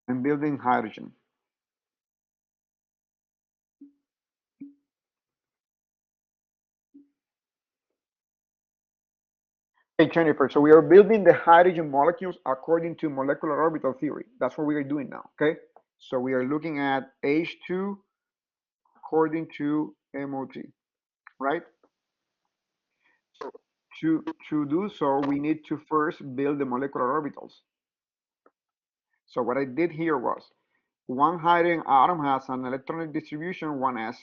I'm building hydrogen. Hey, Jennifer, so we are building the hydrogen molecules according to molecular orbital theory. That's what we are doing now, okay? So we are looking at H2 according to MOT, right? So to do so, we need to first build the molecular orbitals. So what I did here was, one hydrogen atom has an electronic distribution 1s,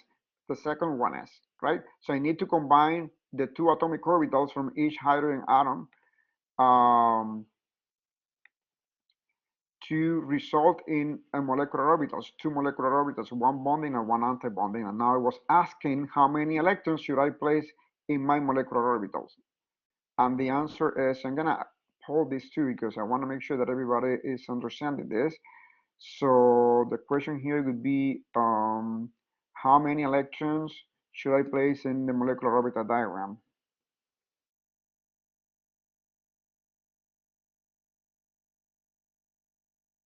the second 1s, right? So I need to combine the two atomic orbitals from each hydrogen atom to result in a molecular orbitals, two molecular orbitals, one bonding and one anti-bonding. And now I was asking how many electrons should I place in my molecular orbitals? And the answer is, I'm gonna hold this too because I want to make sure that everybody is understanding this. So the question here would be, how many electrons should I place in the molecular orbital diagram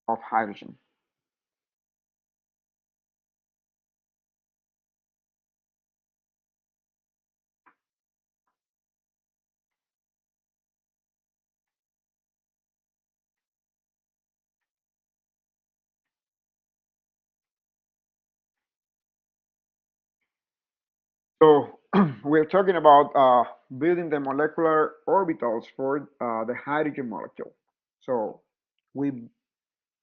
of hydrogen? So we're talking about building the molecular orbitals for the hydrogen molecule. So we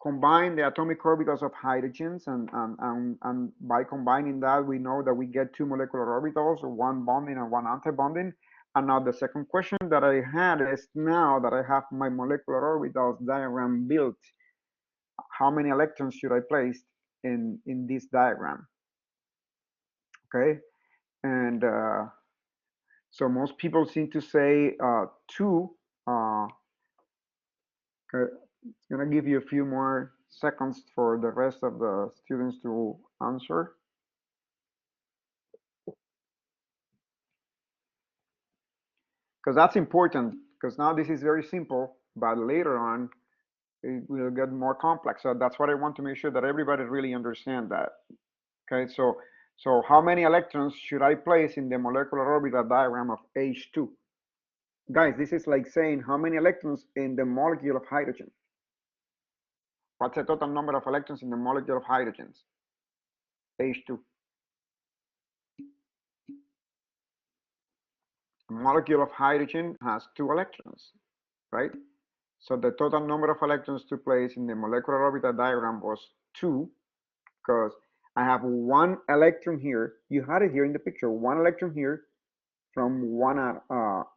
combine the atomic orbitals of hydrogens, and by combining that, we know that we get two molecular orbitals, one bonding and one anti-bonding. And now the second question that I had is, now that I have my molecular orbitals diagram built, how many electrons should I place in this diagram? Okay, and so most people seem to say 2. It's gonna give you a few more seconds for the rest of the students to answer. Because that's important, because now this is very simple, but later on it will get more complex. So that's what I want to make sure that everybody really understand that. Okay, so how many electrons should I place in the molecular orbital diagram of H2? Guys, this is like saying how many electrons in the molecule of hydrogen? What's the total number of electrons in the molecule of hydrogens? H2. A molecule of hydrogen has 2 electrons, right? So the total number of electrons to place in the molecular orbital diagram was 2, because I have 1 electron here. You had it here in the picture, 1 electron here from one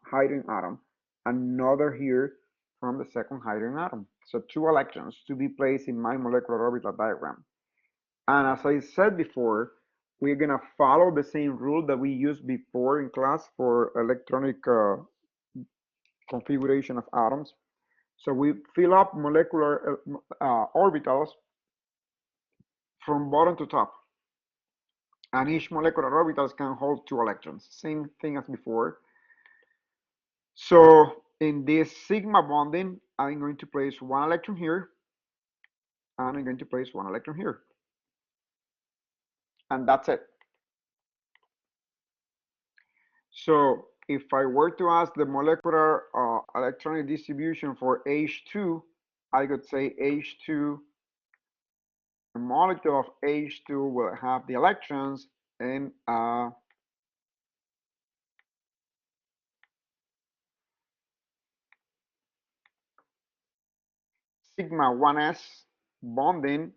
hydrogen atom, another here from the second hydrogen atom. So 2 electrons to be placed in my molecular orbital diagram. And as I said before, we're gonna follow the same rule that we used before in class for electronic configuration of atoms. So we fill up molecular orbitals from bottom to top. And each molecular orbitals can hold 2 electrons. Same thing as before. So in this sigma bonding, I'm going to place 1 electron here, and I'm going to place 1 electron here. And that's it. So if I were to ask the molecular electronic distribution for H2, I could say H2, the molecule of H2 will have the electrons in sigma 1s bonding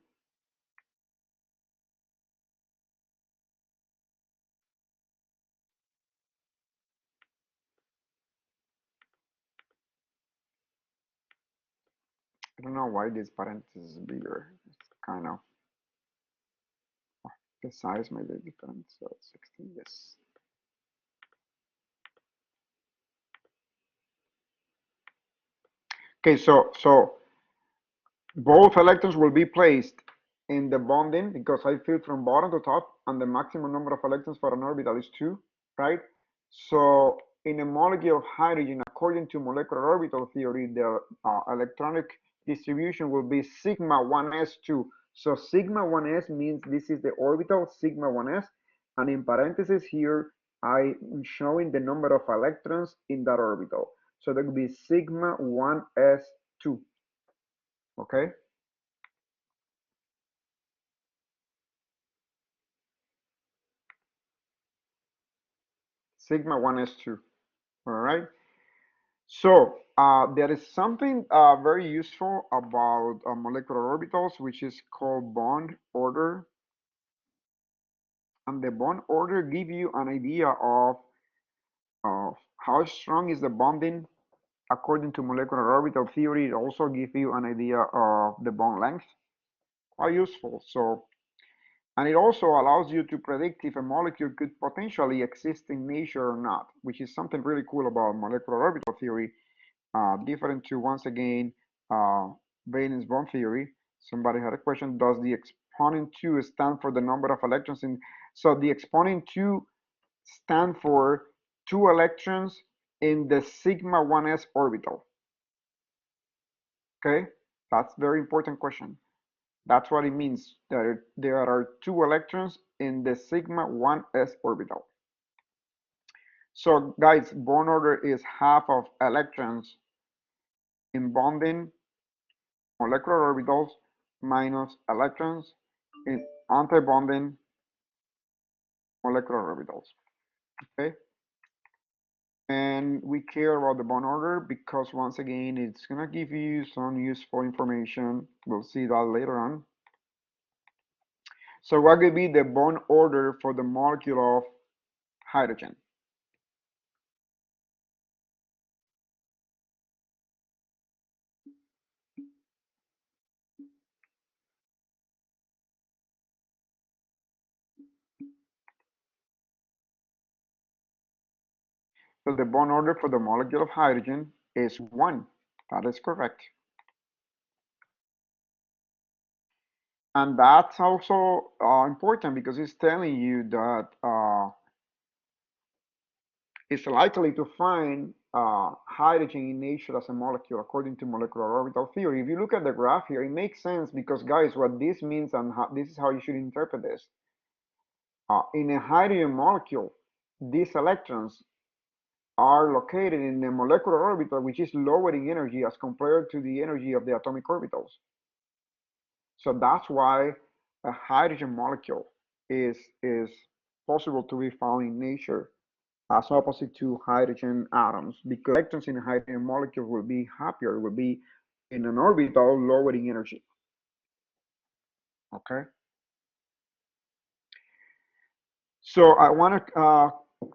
I don't know why this parenthesis is bigger. It's kind of, the size might be different. So 16, yes. Okay, so both electrons will be placed in the bonding because I filled from bottom to top, and the maximum number of electrons for an orbital is 2, right? So in a molecule of hydrogen, according to molecular orbital theory, the electronic distribution will be sigma 1s2. So sigma 1s means this is the orbital sigma 1s, and in parentheses here, I'm showing the number of electrons in that orbital. So that would be sigma 1s2, okay? Sigma 1s2, all right? So there is something very useful about molecular orbitals, which is called bond order. And the bond order gives you an idea of how strong is the bonding. According to molecular orbital theory, it also gives you an idea of the bond length. Quite useful. So, and it also allows you to predict if a molecule could potentially exist in nature or not, which is something really cool about molecular orbital theory. Different to, once again, valence bond theory. Somebody had a question, does the exponent 2 stand for the number of electrons in? So the exponent 2 stand for 2 electrons in the sigma 1s orbital. Okay, that's a very important question. That's what it means, that there are 2 electrons in the sigma 1s orbital. So guys, bond order is half of electrons in bonding molecular orbitals minus electrons in anti-bonding molecular orbitals, okay? And we care about the bond order because, once again, it's gonna give you some useful information. We'll see that later on. So what could be the bond order for the molecule of hydrogen? So the bond order for the molecule of hydrogen is 1. That is correct. And that's also important because it's telling you that it's likely to find hydrogen in nature as a molecule according to molecular orbital theory. If you look at the graph here, it makes sense because, guys, what this means and this is how you should interpret this. In a hydrogen molecule, these electrons are located in the molecular orbital, which is lower in energy as compared to the energy of the atomic orbitals. So that's why a hydrogen molecule is possible to be found in nature as opposite to hydrogen atoms, because electrons in a hydrogen molecule will be happier, will be in an orbital lower in energy. Okay. So I want to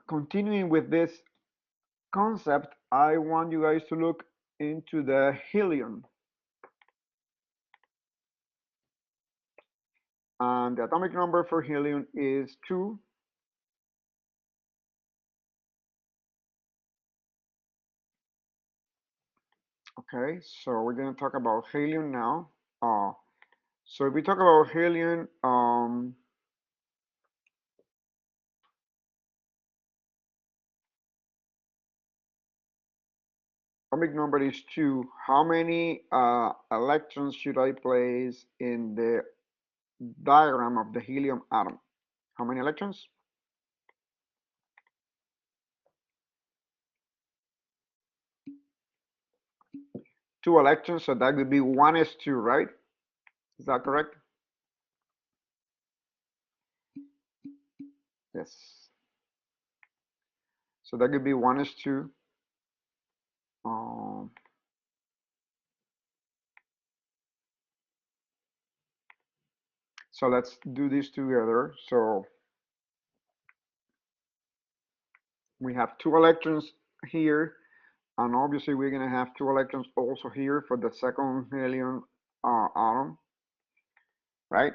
continuing with this concept, I want you guys to look into the helium. And the atomic number for helium is 2. Okay, so we're going to talk about helium now. So if we talk about helium, atomic number is 2. How many electrons should I place in the diagram of the helium atom? How many electrons? 2 electrons, so that would be 1s2, right? Is that correct? Yes. So that could be 1s2. So let's do this together. So we have 2 electrons here, and obviously we're going to have 2 electrons also here for the second helium atom, right?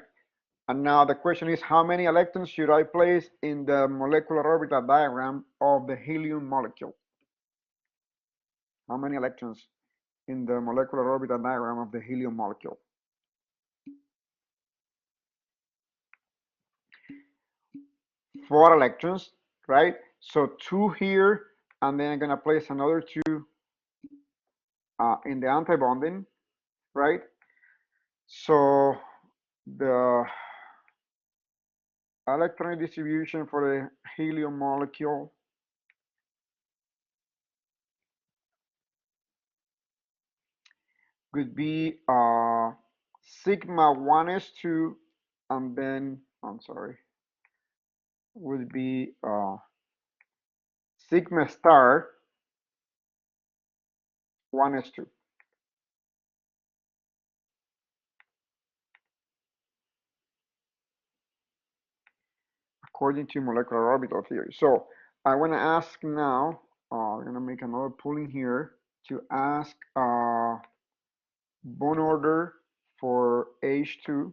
And now the question is, how many electrons should I place in the molecular orbital diagram of the helium molecule? How many electrons in the molecular orbital diagram of the helium molecule? 4 electrons, right? So 2 here, and then I'm going to place another 2 in the antibonding, right? So the electron distribution for the helium molecule could be sigma 1s2, and then, I'm sorry, would be sigma star 1s2. According to molecular orbital theory. So I want to ask now, I'm going to make another pulling here to ask bond order for H2.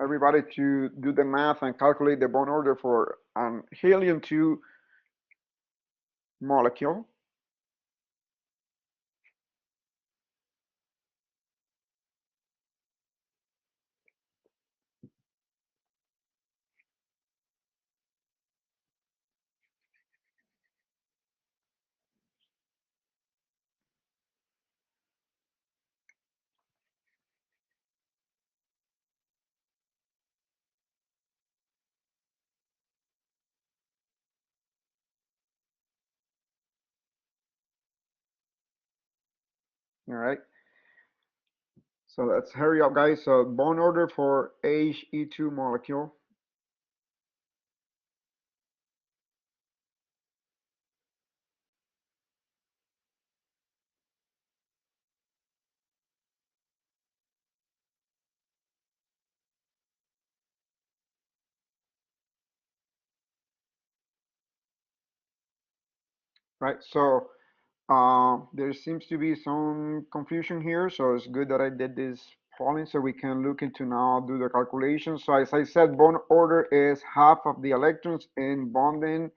Everybody to do the math and calculate the bond order for an helium-2 molecule. All right. So let's hurry up, guys. So bond order for He2 molecule. right? So there seems to be some confusion here, so it's good that I did this polling so we can look into now do the calculation. So as I said, bond order is half of the electrons in bonding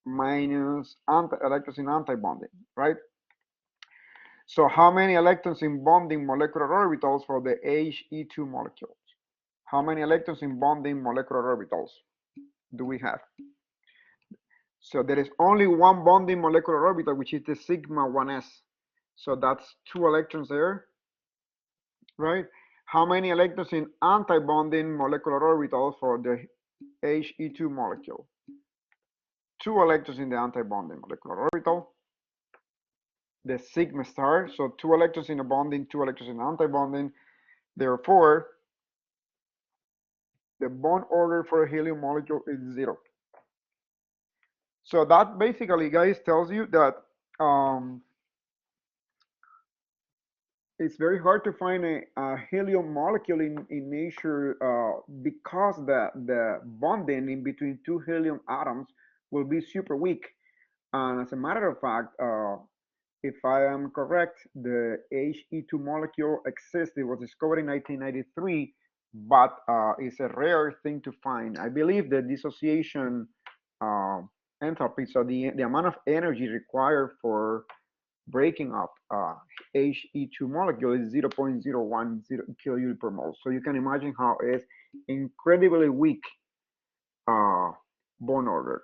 minus electrons in anti-bonding, right? So how many electrons in bonding molecular orbitals for the He2 molecules? How many electrons in bonding molecular orbitals do we have? So there is only one bonding molecular orbital, which is the sigma 1s. So that's 2 electrons there, right? How many electrons in anti-bonding molecular orbitals for the He2 molecule? 2 electrons in the anti-bonding molecular orbital, the sigma star. So 2 electrons in a bonding, 2 electrons in anti-bonding. Therefore, the bond order for a helium molecule is 0. So that basically, guys, tells you that it's very hard to find a helium molecule in nature because the bonding in between 2 helium atoms will be super weak. And as a matter of fact, if I am correct, the He2 molecule exists. It was discovered in 1993, but it's a rare thing to find. I believe the dissociation uh, enthalpy, so the amount of energy required for breaking up He2 molecule is 0.010 kilojoule per mole. So you can imagine how it's incredibly weak bond order.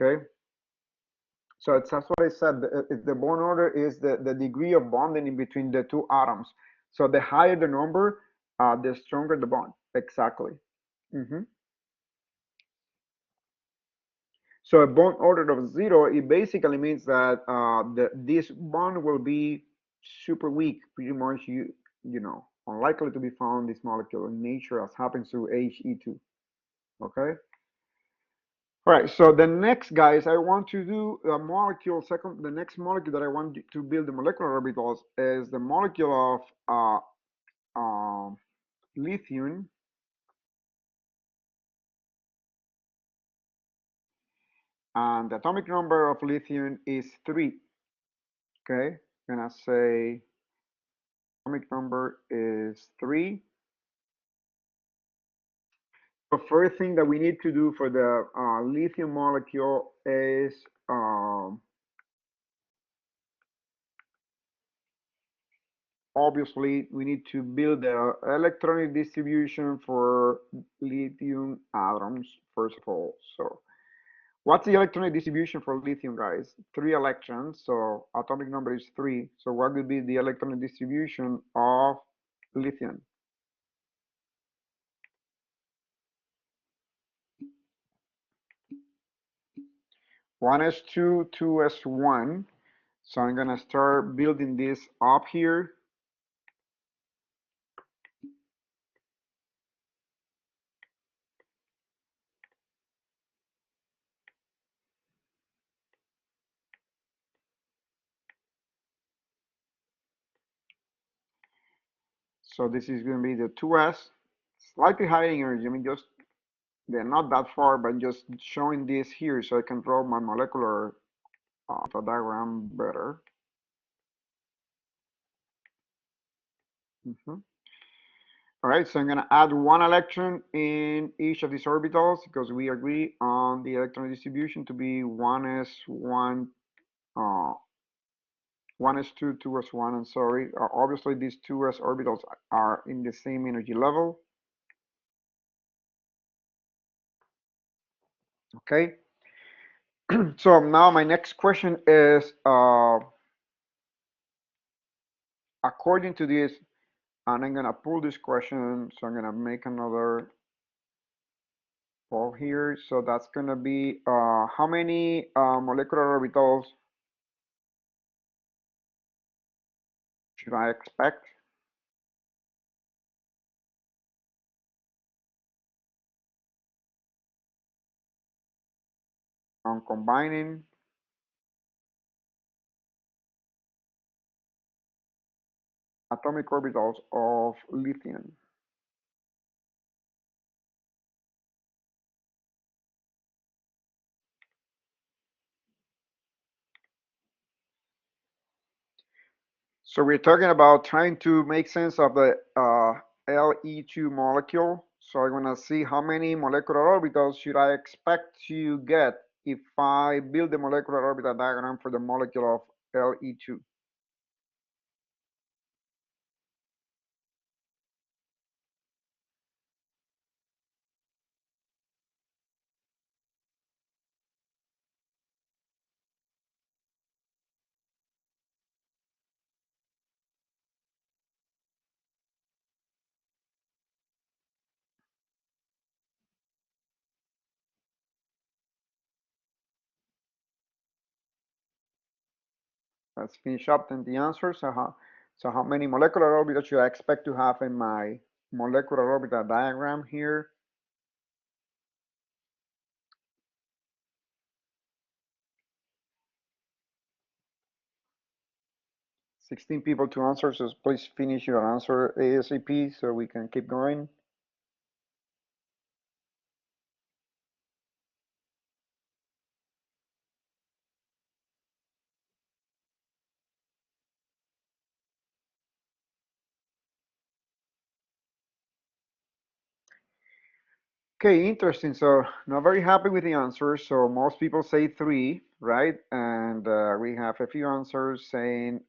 Okay. So that's what I said. The bond order is the degree of bonding in between the 2 atoms. So the higher the number, the stronger the bond. Exactly. Mm-hmm. So a bond order of 0, it basically means that this bond will be super weak, pretty much you know, unlikely to be found this molecule in nature as happens to He2. Okay. All right, so the next, guys, I want to do a molecule, the next molecule that I want to build the molecular orbitals is the molecule of lithium. And the atomic number of lithium is 3. Okay, I'm gonna say atomic number is 3. The first thing that we need to do for the lithium molecule is obviously we need to build the electronic distribution for lithium atoms first of all. So what's the electronic distribution for lithium, guys? 3 electrons, so atomic number is 3. So what would be the electronic distribution of lithium? One s 2, 2s1. So I'm gonna start building this up here. So this is going to be the 2s, slightly higher energy. I mean, just they're not that far, but just showing this here so I can draw my molecular diagram better. All right, so I'm going to add 1 electron in each of these orbitals because we agree on the electron distribution to be 1s1, 1s2, 2s1. I'm sorry. Obviously, these 2s orbitals are in the same energy level. Okay. So now my next question is, according to this, and I'm gonna pull this question, so I'm gonna make another poll here. So that's gonna be how many molecular orbitals should I expect on combining atomic orbitals of lithium? So we're talking about trying to make sense of the Le2 molecule. So I'm gonna see how many molecular orbitals should I expect to get if I build the molecular orbital diagram for the molecule of Le2. Let's finish up then the answer. So how many molecular orbitals should I expect to have in my molecular orbital diagram here? 16 people to answer, so please finish your answer ASAP so we can keep going. Okay, interesting. So not very happy with the answers. So most people say three, right? And we have a few answers saying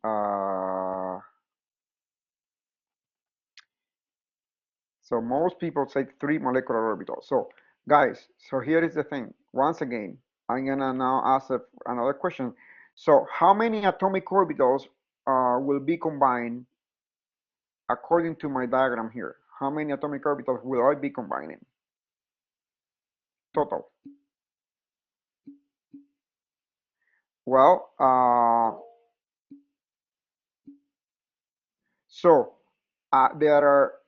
so most people say three molecular orbitals. So guys, so here is the thing. Once again, I'm gonna now ask another question. So how many atomic orbitals will be combined according to my diagram here? How many atomic orbitals will I be combining total? Well, so I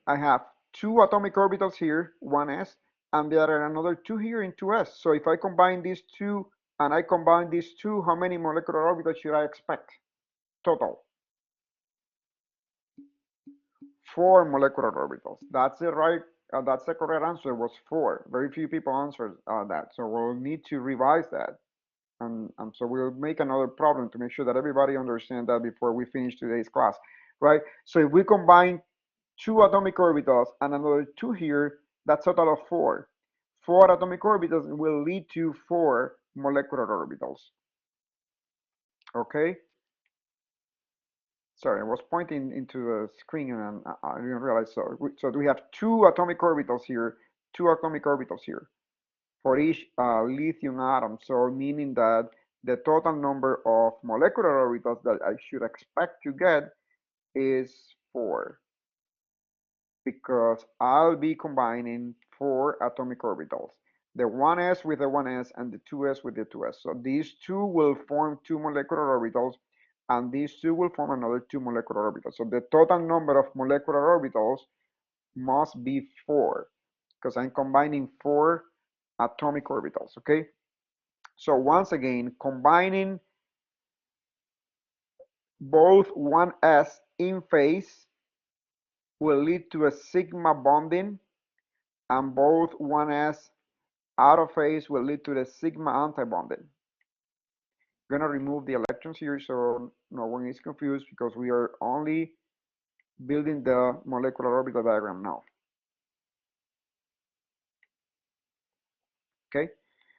have two atomic orbitals here, one s, and there are another two here in 2s. So if I combine these two and I combine these two, how many molecular orbitals should I expect total? Four molecular orbitals. That's the right. That's the correct answer. Was four. Very few people answered that, so we'll need to revise that. And so we'll make another problem to make sure that everybody understands that before we finish today's class, right? So if we combine two atomic orbitals and another two here, that's a total of four. Four atomic orbitals will lead to four molecular orbitals. Okay? Sorry, I was pointing into the screen and I didn't realize. So we have two atomic orbitals here, two atomic orbitals here for each lithium atom. So meaning that the total number of molecular orbitals that I should expect to get is four, because I'll be combining four atomic orbitals, the 1s with the 1s and the 2s with the 2s. So these two will form two molecular orbitals, and these two will form another two molecular orbitals. So the total number of molecular orbitals must be four, because I'm combining four atomic orbitals, okay? So once again, combining both 1s in phase will lead to a sigma bonding, and both 1s out of phase will lead to the sigma antibonding. I'm gonna remove the electrons here so no one is confused, because we are only building the molecular orbital diagram now. Okay,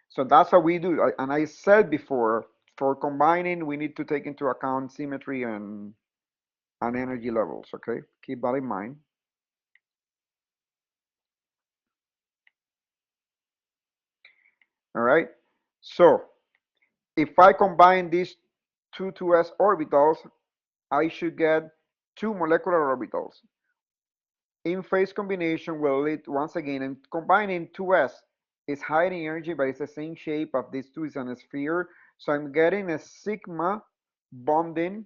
so that's how we do it. And I said before, for combining, we need to take into account symmetry and energy levels. Okay, keep that in mind. All right, so if I combine these two 2s orbitals, I should get two molecular orbitals. In phase combination will lead once again, and combining 2s is high in energy, but it's the same shape of these two is in a sphere. So I'm getting a sigma bonding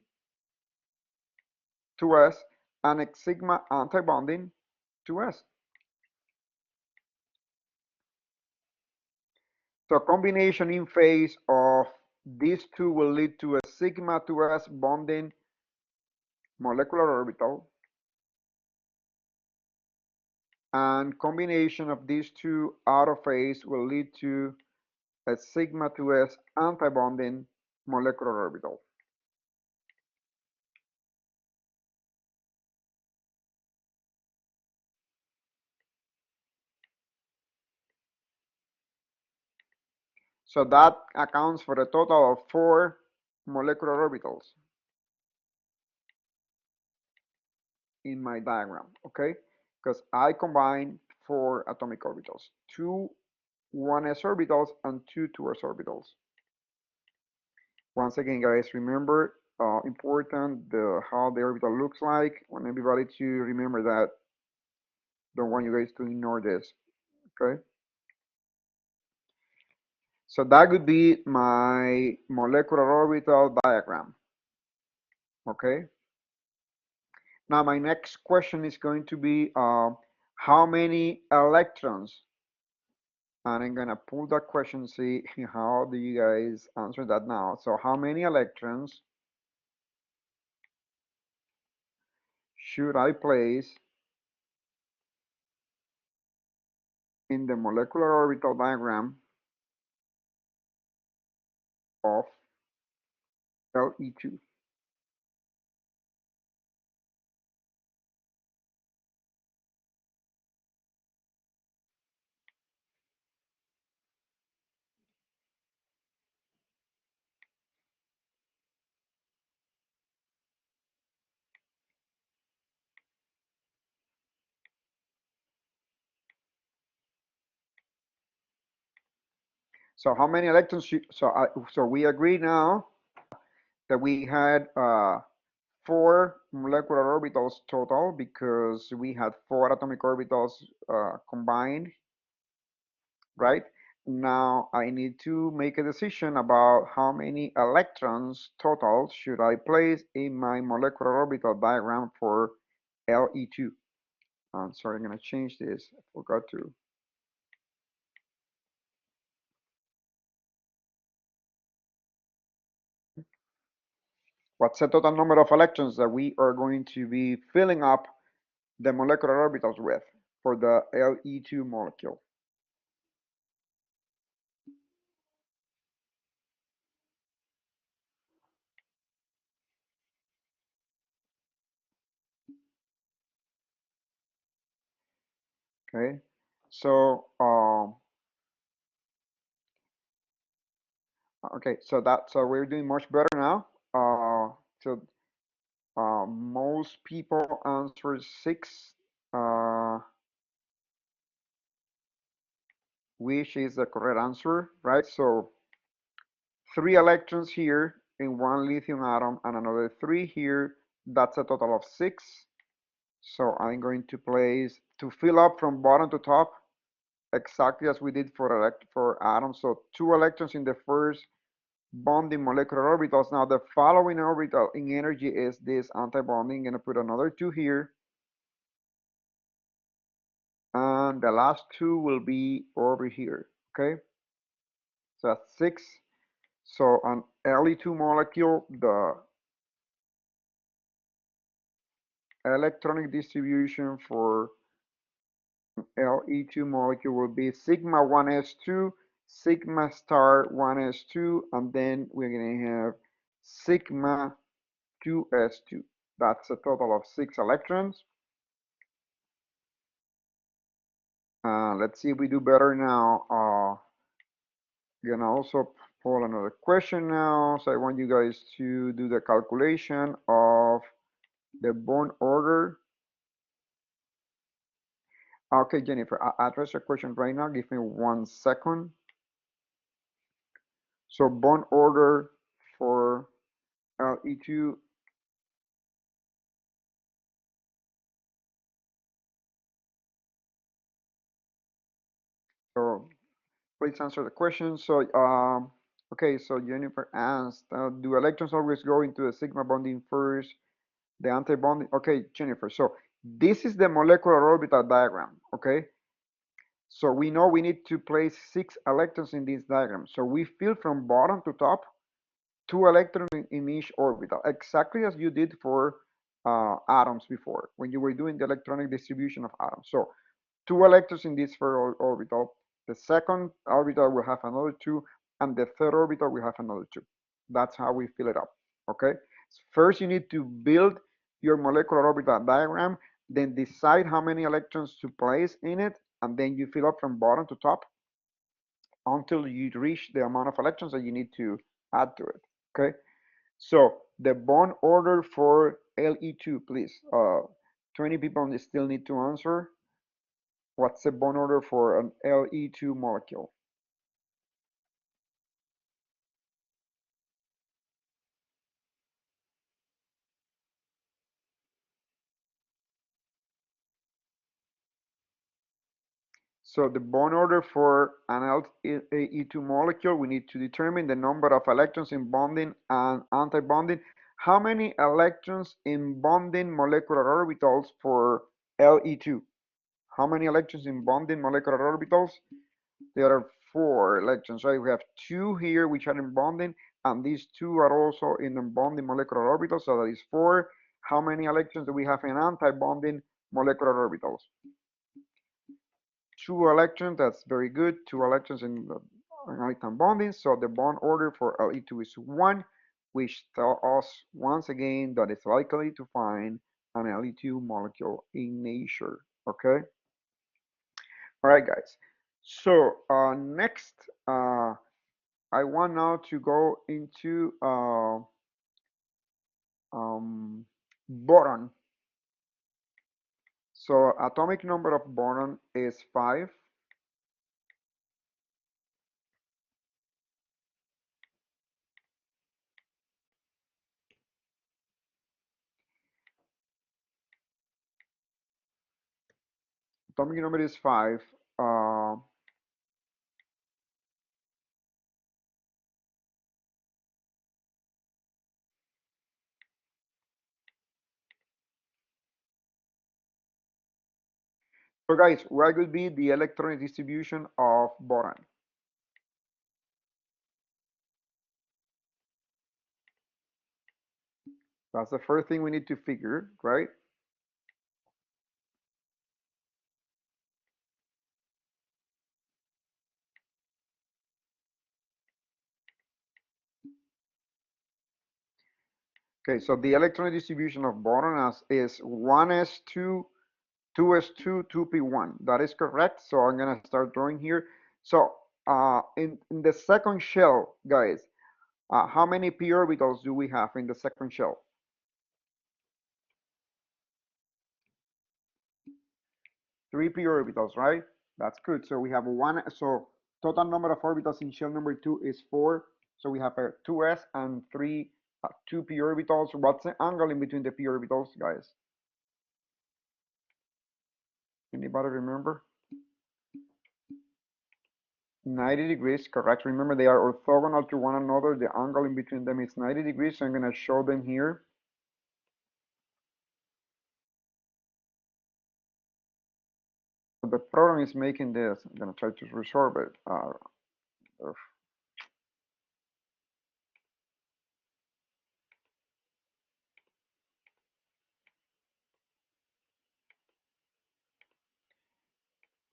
2s and a sigma anti-bonding 2s. So combination in phase of these two will lead to a sigma 2s bonding molecular orbital, and combination of these two out of phase will lead to a sigma 2s antibonding molecular orbital. So that accounts for a total of 4 molecular orbitals in my diagram, okay? Because I combine 4 atomic orbitals, 2 1s orbitals and 2 2s orbitals. Once again, guys, remember important how the orbital looks like. I want everybody to remember that. Don't want you guys to ignore this, okay? So that would be my molecular orbital diagram, okay? Now my next question is going to be how many electrons? And I'm gonna pull that question, see how do you guys answer that now. So how many electrons should I place in the molecular orbital diagram of Le2? So how many electrons should, so we agree now that we had 4 molecular orbitals total because we had 4 atomic orbitals combined, right? Now I need to make a decision about how many electrons total should I place in my molecular orbital diagram for Le2. I'm sorry, I'm gonna change this. I forgot to. What's the total number of electrons that we are going to be filling up the molecular orbitals with for the Le2 molecule? Okay, so okay, so we're doing much better now. So most people answer 6, which is the correct answer, right? So 3 electrons here in one lithium atom and another 3 here. That's a total of 6. So I'm going to place to fill up from bottom to top exactly as we did for atoms. So 2 electrons in the first bonding molecular orbitals. Now the following orbital in energy is this anti-bonding. I'm going to put another 2 here. And the last 2 will be over here, okay? So that's 6. So on Le2 molecule, the electronic distribution for Le2 molecule will be sigma 1s2, sigma star 1s2, and then we're going to have sigma 2s2. That's a total of 6 electrons. Let's see if we do better now. Gonna also pull another question now. So I want you guys to do the calculation of the bond order. Okay, Jennifer, I'll address your question right now. Give me 1 second. So bond order for Le2. So please answer the question. So okay, so Jennifer asked, do electrons always go into the sigma bonding first, the anti-bonding? Okay, Jennifer, so this is the molecular orbital diagram, okay? So we know we need to place 6 electrons in this diagram. So we fill from bottom to top 2 electrons in each orbital, exactly as you did for atoms before, when you were doing the electronic distribution of atoms. So 2 electrons in this first orbital, the second orbital will have another 2, and the third orbital will have another 2. That's how we fill it up, okay? First, you need to build your molecular orbital diagram, then decide how many electrons to place in it, and then you fill up from bottom to top until you reach the amount of electrons that you need to add to it. Okay, so the bond order for Le2, please. 20 people still need to answer. What's the bond order for an Le2 molecule? So the bond order for an Le2 molecule, we need to determine the number of electrons in bonding and anti-bonding. How many electrons in bonding molecular orbitals for Le2? How many electrons in bonding molecular orbitals? There are 4 electrons, right? We have 2 here which are in bonding, and these 2 are also in the bonding molecular orbitals, so that is 4. How many electrons do we have in anti-bonding molecular orbitals? 2 electrons, that's very good. 2 electrons in the electron bonding, so the bond order for Le2 is 1, which tells us once again that it's likely to find an Le2 molecule in nature, okay? All right, guys. So next, I want now to go into boron. So atomic number of boron is 5. Atomic number is 5. So guys, what would be the electron distribution of boron? That's the first thing we need to figure, right? Okay, so the electron distribution of boron is 1s2, 2s2, 2p1. That is correct. So I'm gonna start drawing here. So in the second shell, guys, how many p orbitals do we have in the second shell? 3 p orbitals, right? That's good. So we have one. So total number of orbitals in shell number 2 is 4. So we have a 2s and 3 2 p orbitals. What's the angle in between the p orbitals, guys? Anybody remember? 90 degrees, correct. Remember, they are orthogonal to one another. The angle in between them is 90 degrees. So I'm going to show them here. The program is making this. I'm going to try to resolve it.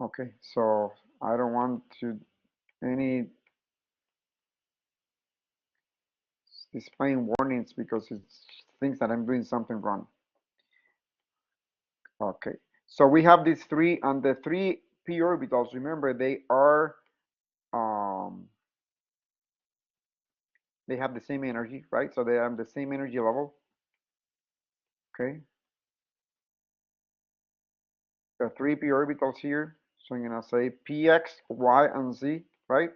Okay, so I don't want to any displaying warnings because it thinks that I'm doing something wrong. Okay, so we have these 3, and the 3 p orbitals, remember, they have the same energy, right? So they have the same energy level. Okay, the 3 p orbitals here. So I'm gonna say px, y, and z, right?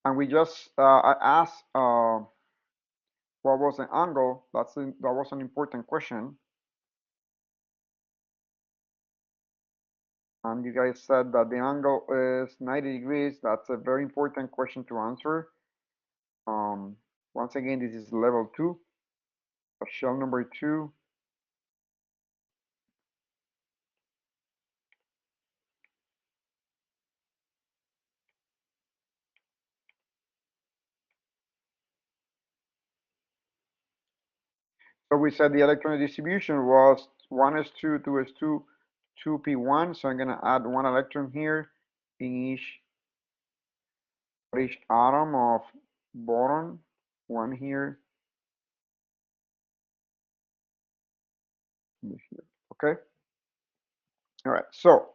And we just I asked what was the angle. That was an important question. And you guys said that the angle is 90 degrees. That's a very important question to answer. Once again, this is level 2, shell number 2. So we said the electron distribution was 1s2, 2s2, 2p1. So I'm going to add 1 electron here in each each atom of boron, one here, this here. Okay. All right. So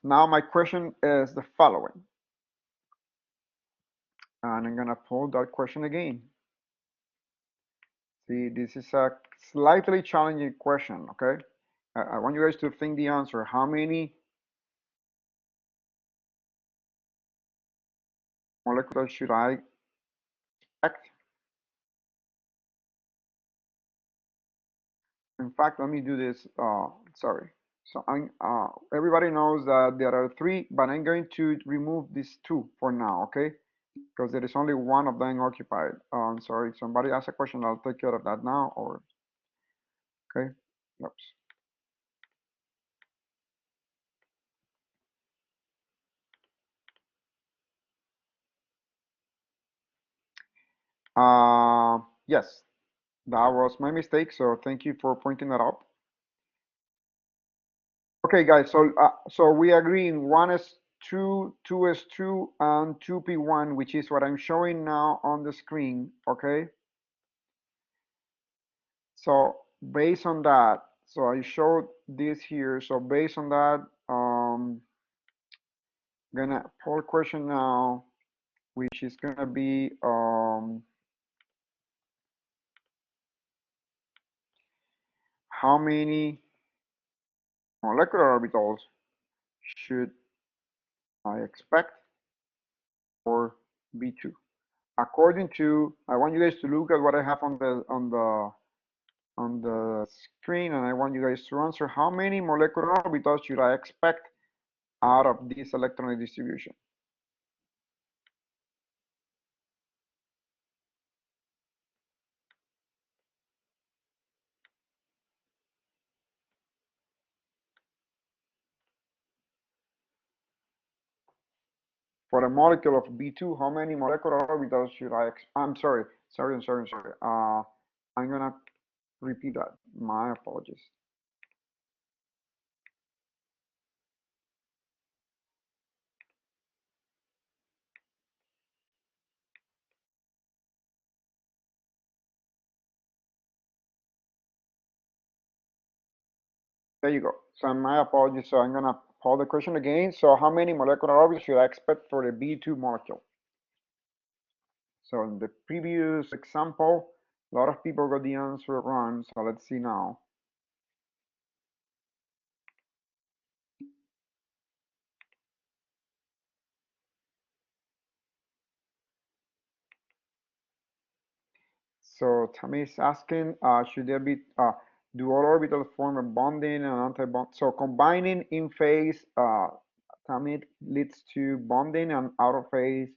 now my question is the following, and I'm gonna pull that question again. See, this is a slightly challenging question. Okay. I want you guys to think the answer. How many molecules should I expect? In fact, let me do this. Sorry. So everybody knows that there are three, but I'm going to remove these two for now, okay? Because there is only one of them occupied. Sorry, somebody asked a question. I'll take care of that now. Or okay. Oops. Yes, that was my mistake. So thank you for pointing that out. Okay, guys. So we agree in one is two, two is two, and two P1, which is what I'm showing now on the screen. Okay. So based on that, so I showed this here. So based on that, gonna pull a question now, which is gonna be how many molecular orbitals should I expect for B2? According to, I want you guys to look at what I have on the screen, and I want you guys to answer how many molecular orbitals should I expect out of this electronic distribution. For a molecule of B2, how many molecular orbitals should I I'm sorry. I'm gonna repeat that. My apologies. There you go. So my apologies. So I'm gonna pull the question again. So how many molecular orbitals should I expect for the B2 molecule? So in the previous example, a lot of people got the answer wrong. So let's see now. So Tammy is asking, should there be do all orbitals form a bonding and anti-bond? So combining in phase, Tammy, leads to bonding, and out of phase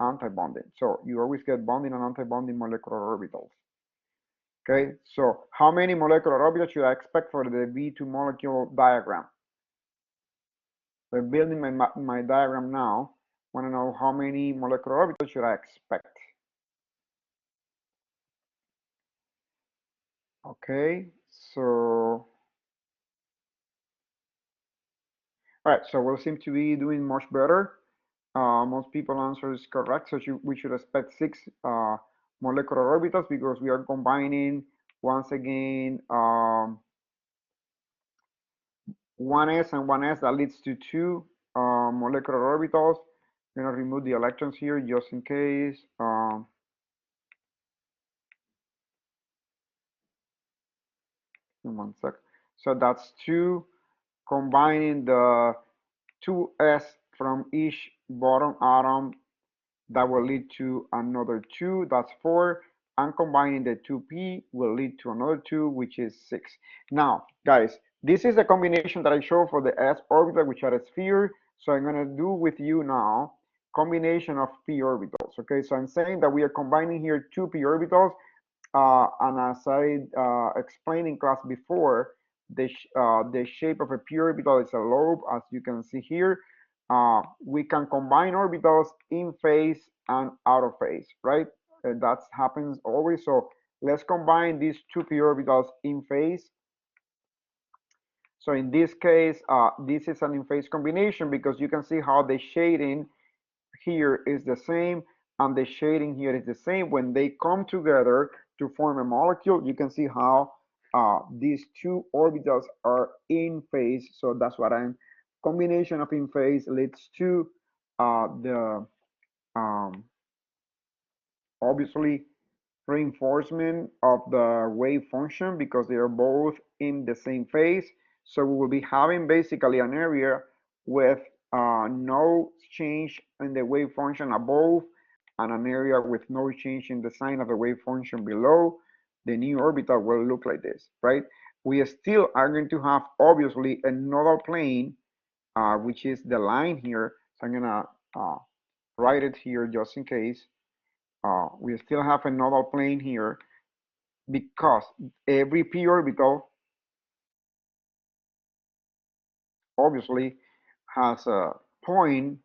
anti-bonding. So you always get bonding and anti-bonding molecular orbitals. Okay, so how many molecular orbitals should I expect for the B2 molecule diagram? I'm building my diagram now. Want to know how many molecular orbitals should I expect? Okay, so all right, so we seem to be doing much better. Most people answer is correct. So we should expect 6 molecular orbitals because we are combining once again 1s and 1s that leads to 2 molecular orbitals. I'm gonna remove the electrons here just in case. In 1 sec. So that's 2 combining the 2s from each bottom atom, that will lead to another 2, that's 4, and combining the 2p will lead to another 2, which is 6. Now, guys, this is the combination that I show for the s orbital, which are a sphere. So I'm going to do with you now combination of p orbitals. Okay, so I'm saying that we are combining here 2 p orbitals, and as I explained in class before, the shape of a p orbital is a lobe, as you can see here. We can combine orbitals in phase and out of phase, right? That happens always. So let's combine these 2 p orbitals in phase. So in this case, this is an in-phase combination because you can see how the shading here is the same and the shading here is the same. When they come together to form a molecule, you can see how these two orbitals are in phase. So that's what I'm, combination of in phase leads to the um, obviously reinforcement of the wave function because they are both in the same phase. So we will be having basically an area with no change in the wave function above and an area with no change in the sign of the wave function below. The new orbital will look like this, right? We still are going to have obviously a nodal plane, which is the line here. So I'm gonna write it here just in case. We still have a nodal plane here because every p orbital obviously has a point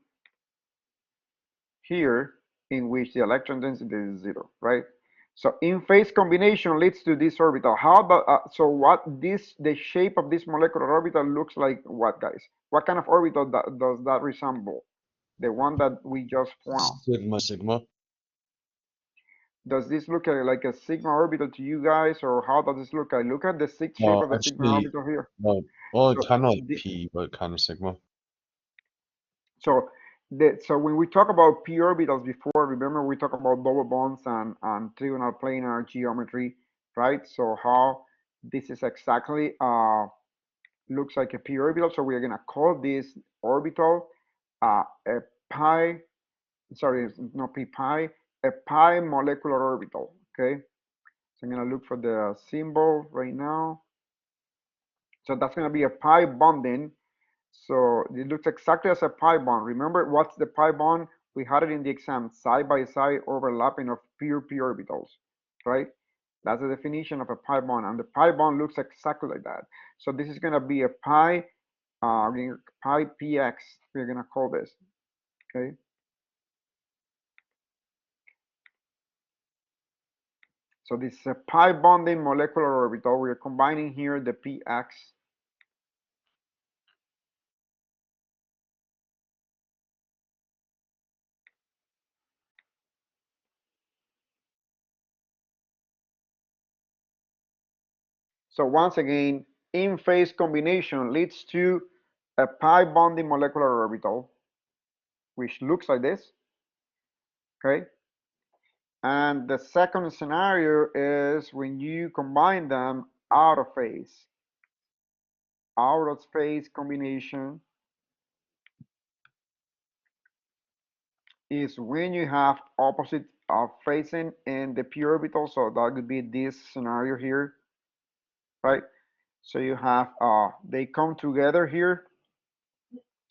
here in which the electron density is zero, right? So in-phase combination leads to this orbital. How about, so what this, the shape of this molecular orbital looks like what, guys? What kind of orbital does that resemble? The one that we just formed. Sigma, sigma. Does this look like a sigma orbital to you guys, or how does this look? I look at the sixth shape of the sigma Actually, orbital here. no. Well, it's So kind of like the, P, but kind of sigma. So so when we talk about p orbitals before, remember we talk about double bonds and trigonal planar geometry, right? So how this is exactly looks like a p orbital. So we're gonna call this orbital a pi, sorry, it's not p pi, a pi molecular orbital. Okay. So I'm gonna look for the symbol right now. So that's gonna be a pi bonding. So it looks exactly as a pi bond. Remember what's the pi bond? We had it in the exam, side by side overlapping of pure p orbitals, right? That's the definition of a pi bond, and the pi bond looks exactly like that. So this is gonna be a pi, pi px. We're gonna call this, okay? So this is a pi bonding molecular orbital. We're combining here the px. So once again, in-phase combination leads to a pi bonding molecular orbital, which looks like this, okay? And the second scenario is when you combine them out of phase. Out of phase combination is when you have opposite phasing in the p orbital. So that would be this scenario here, right? So you have, they come together here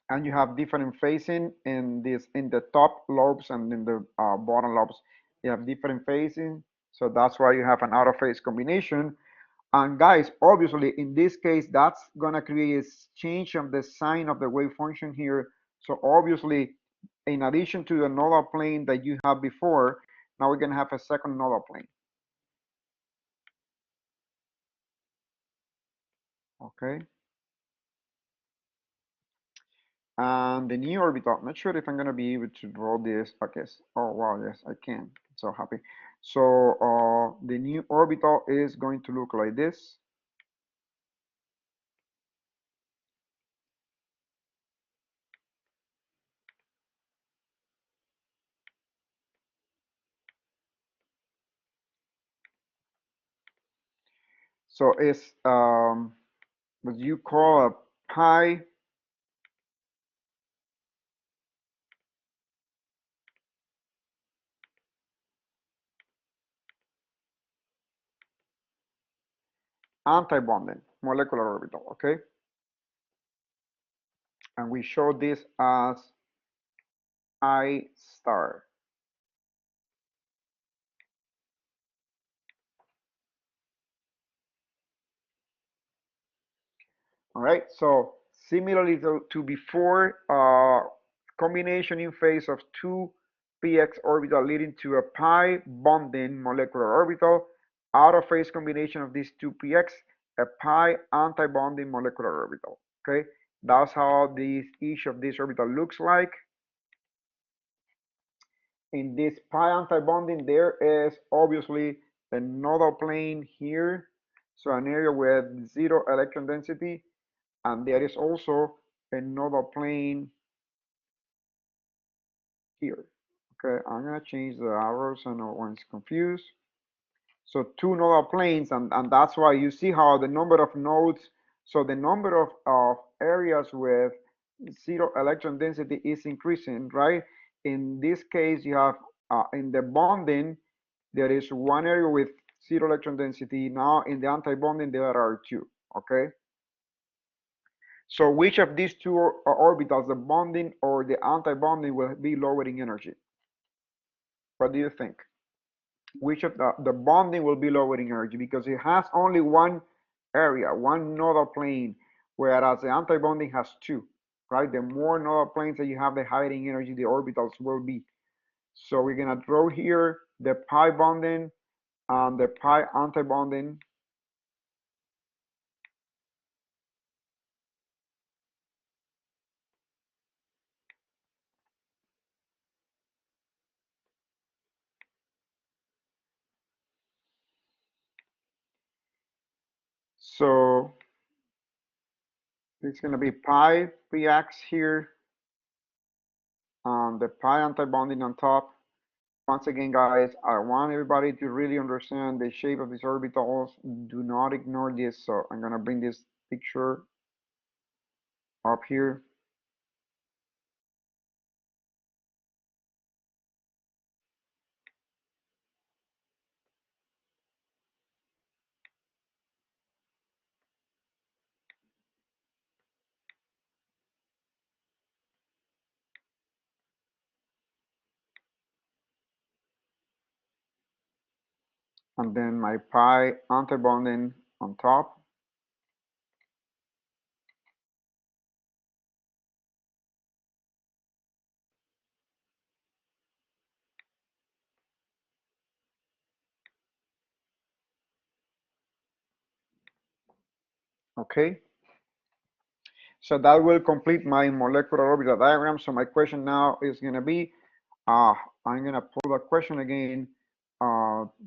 and you have different phasing in this, in the top lobes and in the bottom lobes. You have different phasing. So that's why you have an out of phase combination. And guys, obviously, in this case, that's gonna create a change of the sign of the wave function here. So obviously, in addition to the nodal plane that you have before, now we're gonna have a second nodal plane. Okay. And the new orbital, I'm not sure if I'm gonna be able to draw this. Okay. Oh wow, yes, I can. I'm so happy. So the new orbital is going to look like this. So it's what you call a pi anti-bonding molecular orbital, okay? And we show this as I star. All right, so similarly to before, combination in phase of two px orbital leading to a pi bonding molecular orbital, out of phase combination of these two px a pi antibonding molecular orbital. Okay, that's how each of these orbital looks like. In this pi antibonding, there is obviously a nodal plane here, so an area with 0 electron density, and there is also a nodal plane here. Okay, I'm gonna change the arrow so no one's confused. So two nodal planes, and that's why you see how the number of nodes, so the number of areas with 0 electron density is increasing, right? In this case, you have in the bonding, there is one area with 0 electron density. Now in the antibonding, there are two, okay? So which of these two orbitals, the bonding or the antibonding, will be lower in energy? What do you think? Which of the bonding will be lower in energy because it has only one area, one nodal plane, whereas the antibonding has two, right? The more nodal planes that you have, the higher in energy the orbitals will be. So we're gonna draw here the pi bonding and the pi antibonding. So it's gonna be pi px here and the pi antibonding on top. Once again, guys, I want everybody to really understand the shape of these orbitals. Do not ignore this. So I'm gonna bring this picture up here. And then my pi antibonding on top. Okay. So that will complete my molecular orbital diagram. So my question now is gonna be, I'm gonna pull the question again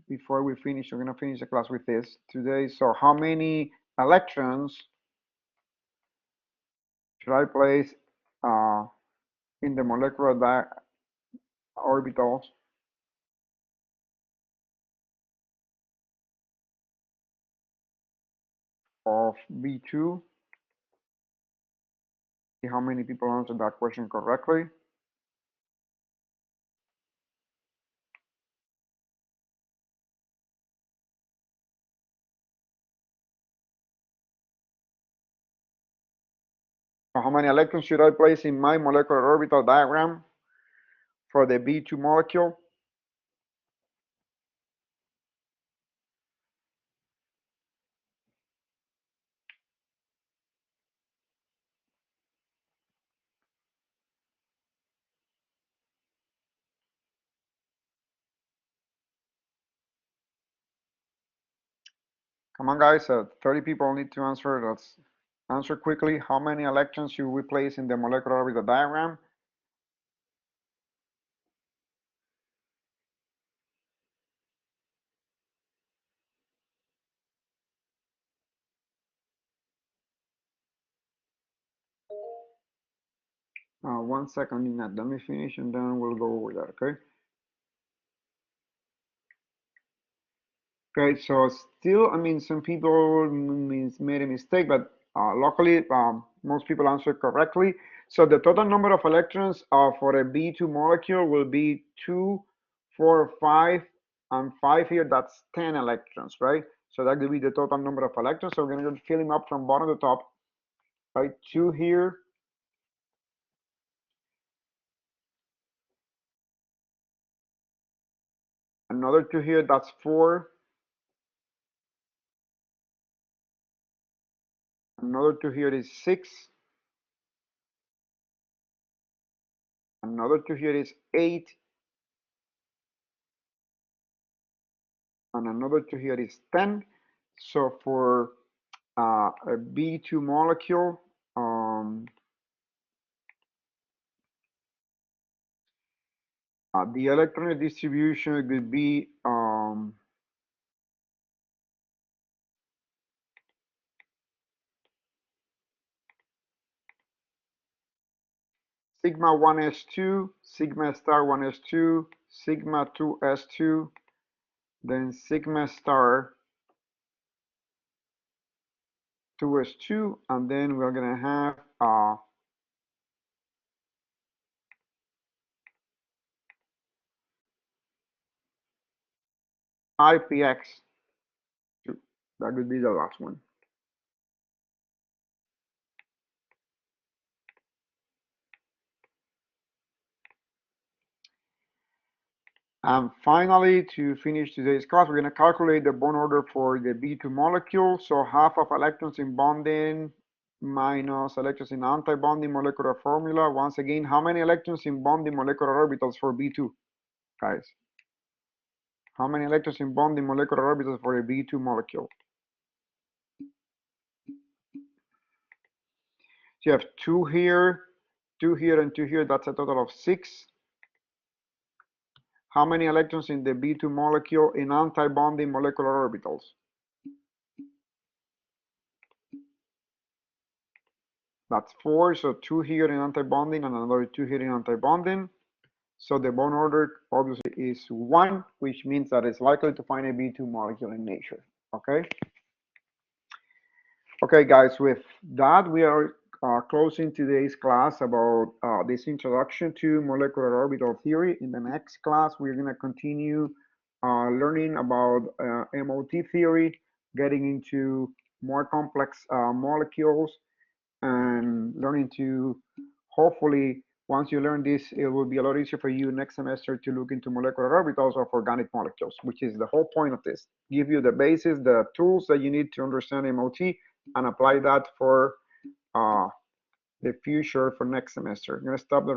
before we finish. We're gonna finish the class with this today. So how many electrons should I place in the molecular orbitals of B2? See how many people answered that question correctly. So how many electrons should I place in my molecular orbital diagram for the B2 molecule? Come on, guys. 30 people need to answer. Let's answer quickly. How many electrons should we place in the molecular orbital diagram? One second, Nina. Let me finish and then we'll go over that, okay? Okay, so still, I mean, some people made a mistake, but luckily, most people answered correctly. So the total number of electrons for a B2 molecule will be 2, 4, 5, and 5 here. That's 10 electrons, right? So that will be the total number of electrons. So we're going to fill them up from bottom to top, right? 2 here. Another 2 here, that's 4. Another 2 here is 6. Another 2 here is 8. And another 2 here is 10. So for a B2 molecule. The electron distribution would be sigma 1s2, sigma star 1s2, sigma 2s2, then sigma star 2s2, and then we're going to have IPX2. That would be the last one. And finally, to finish today's class, we're going to calculate the bond order for the B2 molecule. So half of electrons in bonding minus electrons in anti-bonding molecular formula. Once again, how many electrons in bonding molecular orbitals for B2, guys? How many electrons in bonding molecular orbitals for a B2 molecule? So you have 2 here, 2 here, and 2 here. That's a total of 6. How many electrons in the B2 molecule in anti-bonding molecular orbitals? That's 4, so 2 here in anti-bonding and another 2 here in anti-bonding. So the bond order obviously is 1, which means that it's likely to find a B2 molecule in nature, okay? Okay, guys, with that, we are closing today's class about this introduction to molecular orbital theory. In the next class, we're going to continue learning about MOT theory, getting into more complex molecules, and learning to, hopefully, once you learn this, it will be a lot easier for you next semester to look into molecular orbitals of organic molecules, which is the whole point of this. Give you the basis, the tools that you need to understand MOT, and apply that for the future for next semester. I'm going to stop the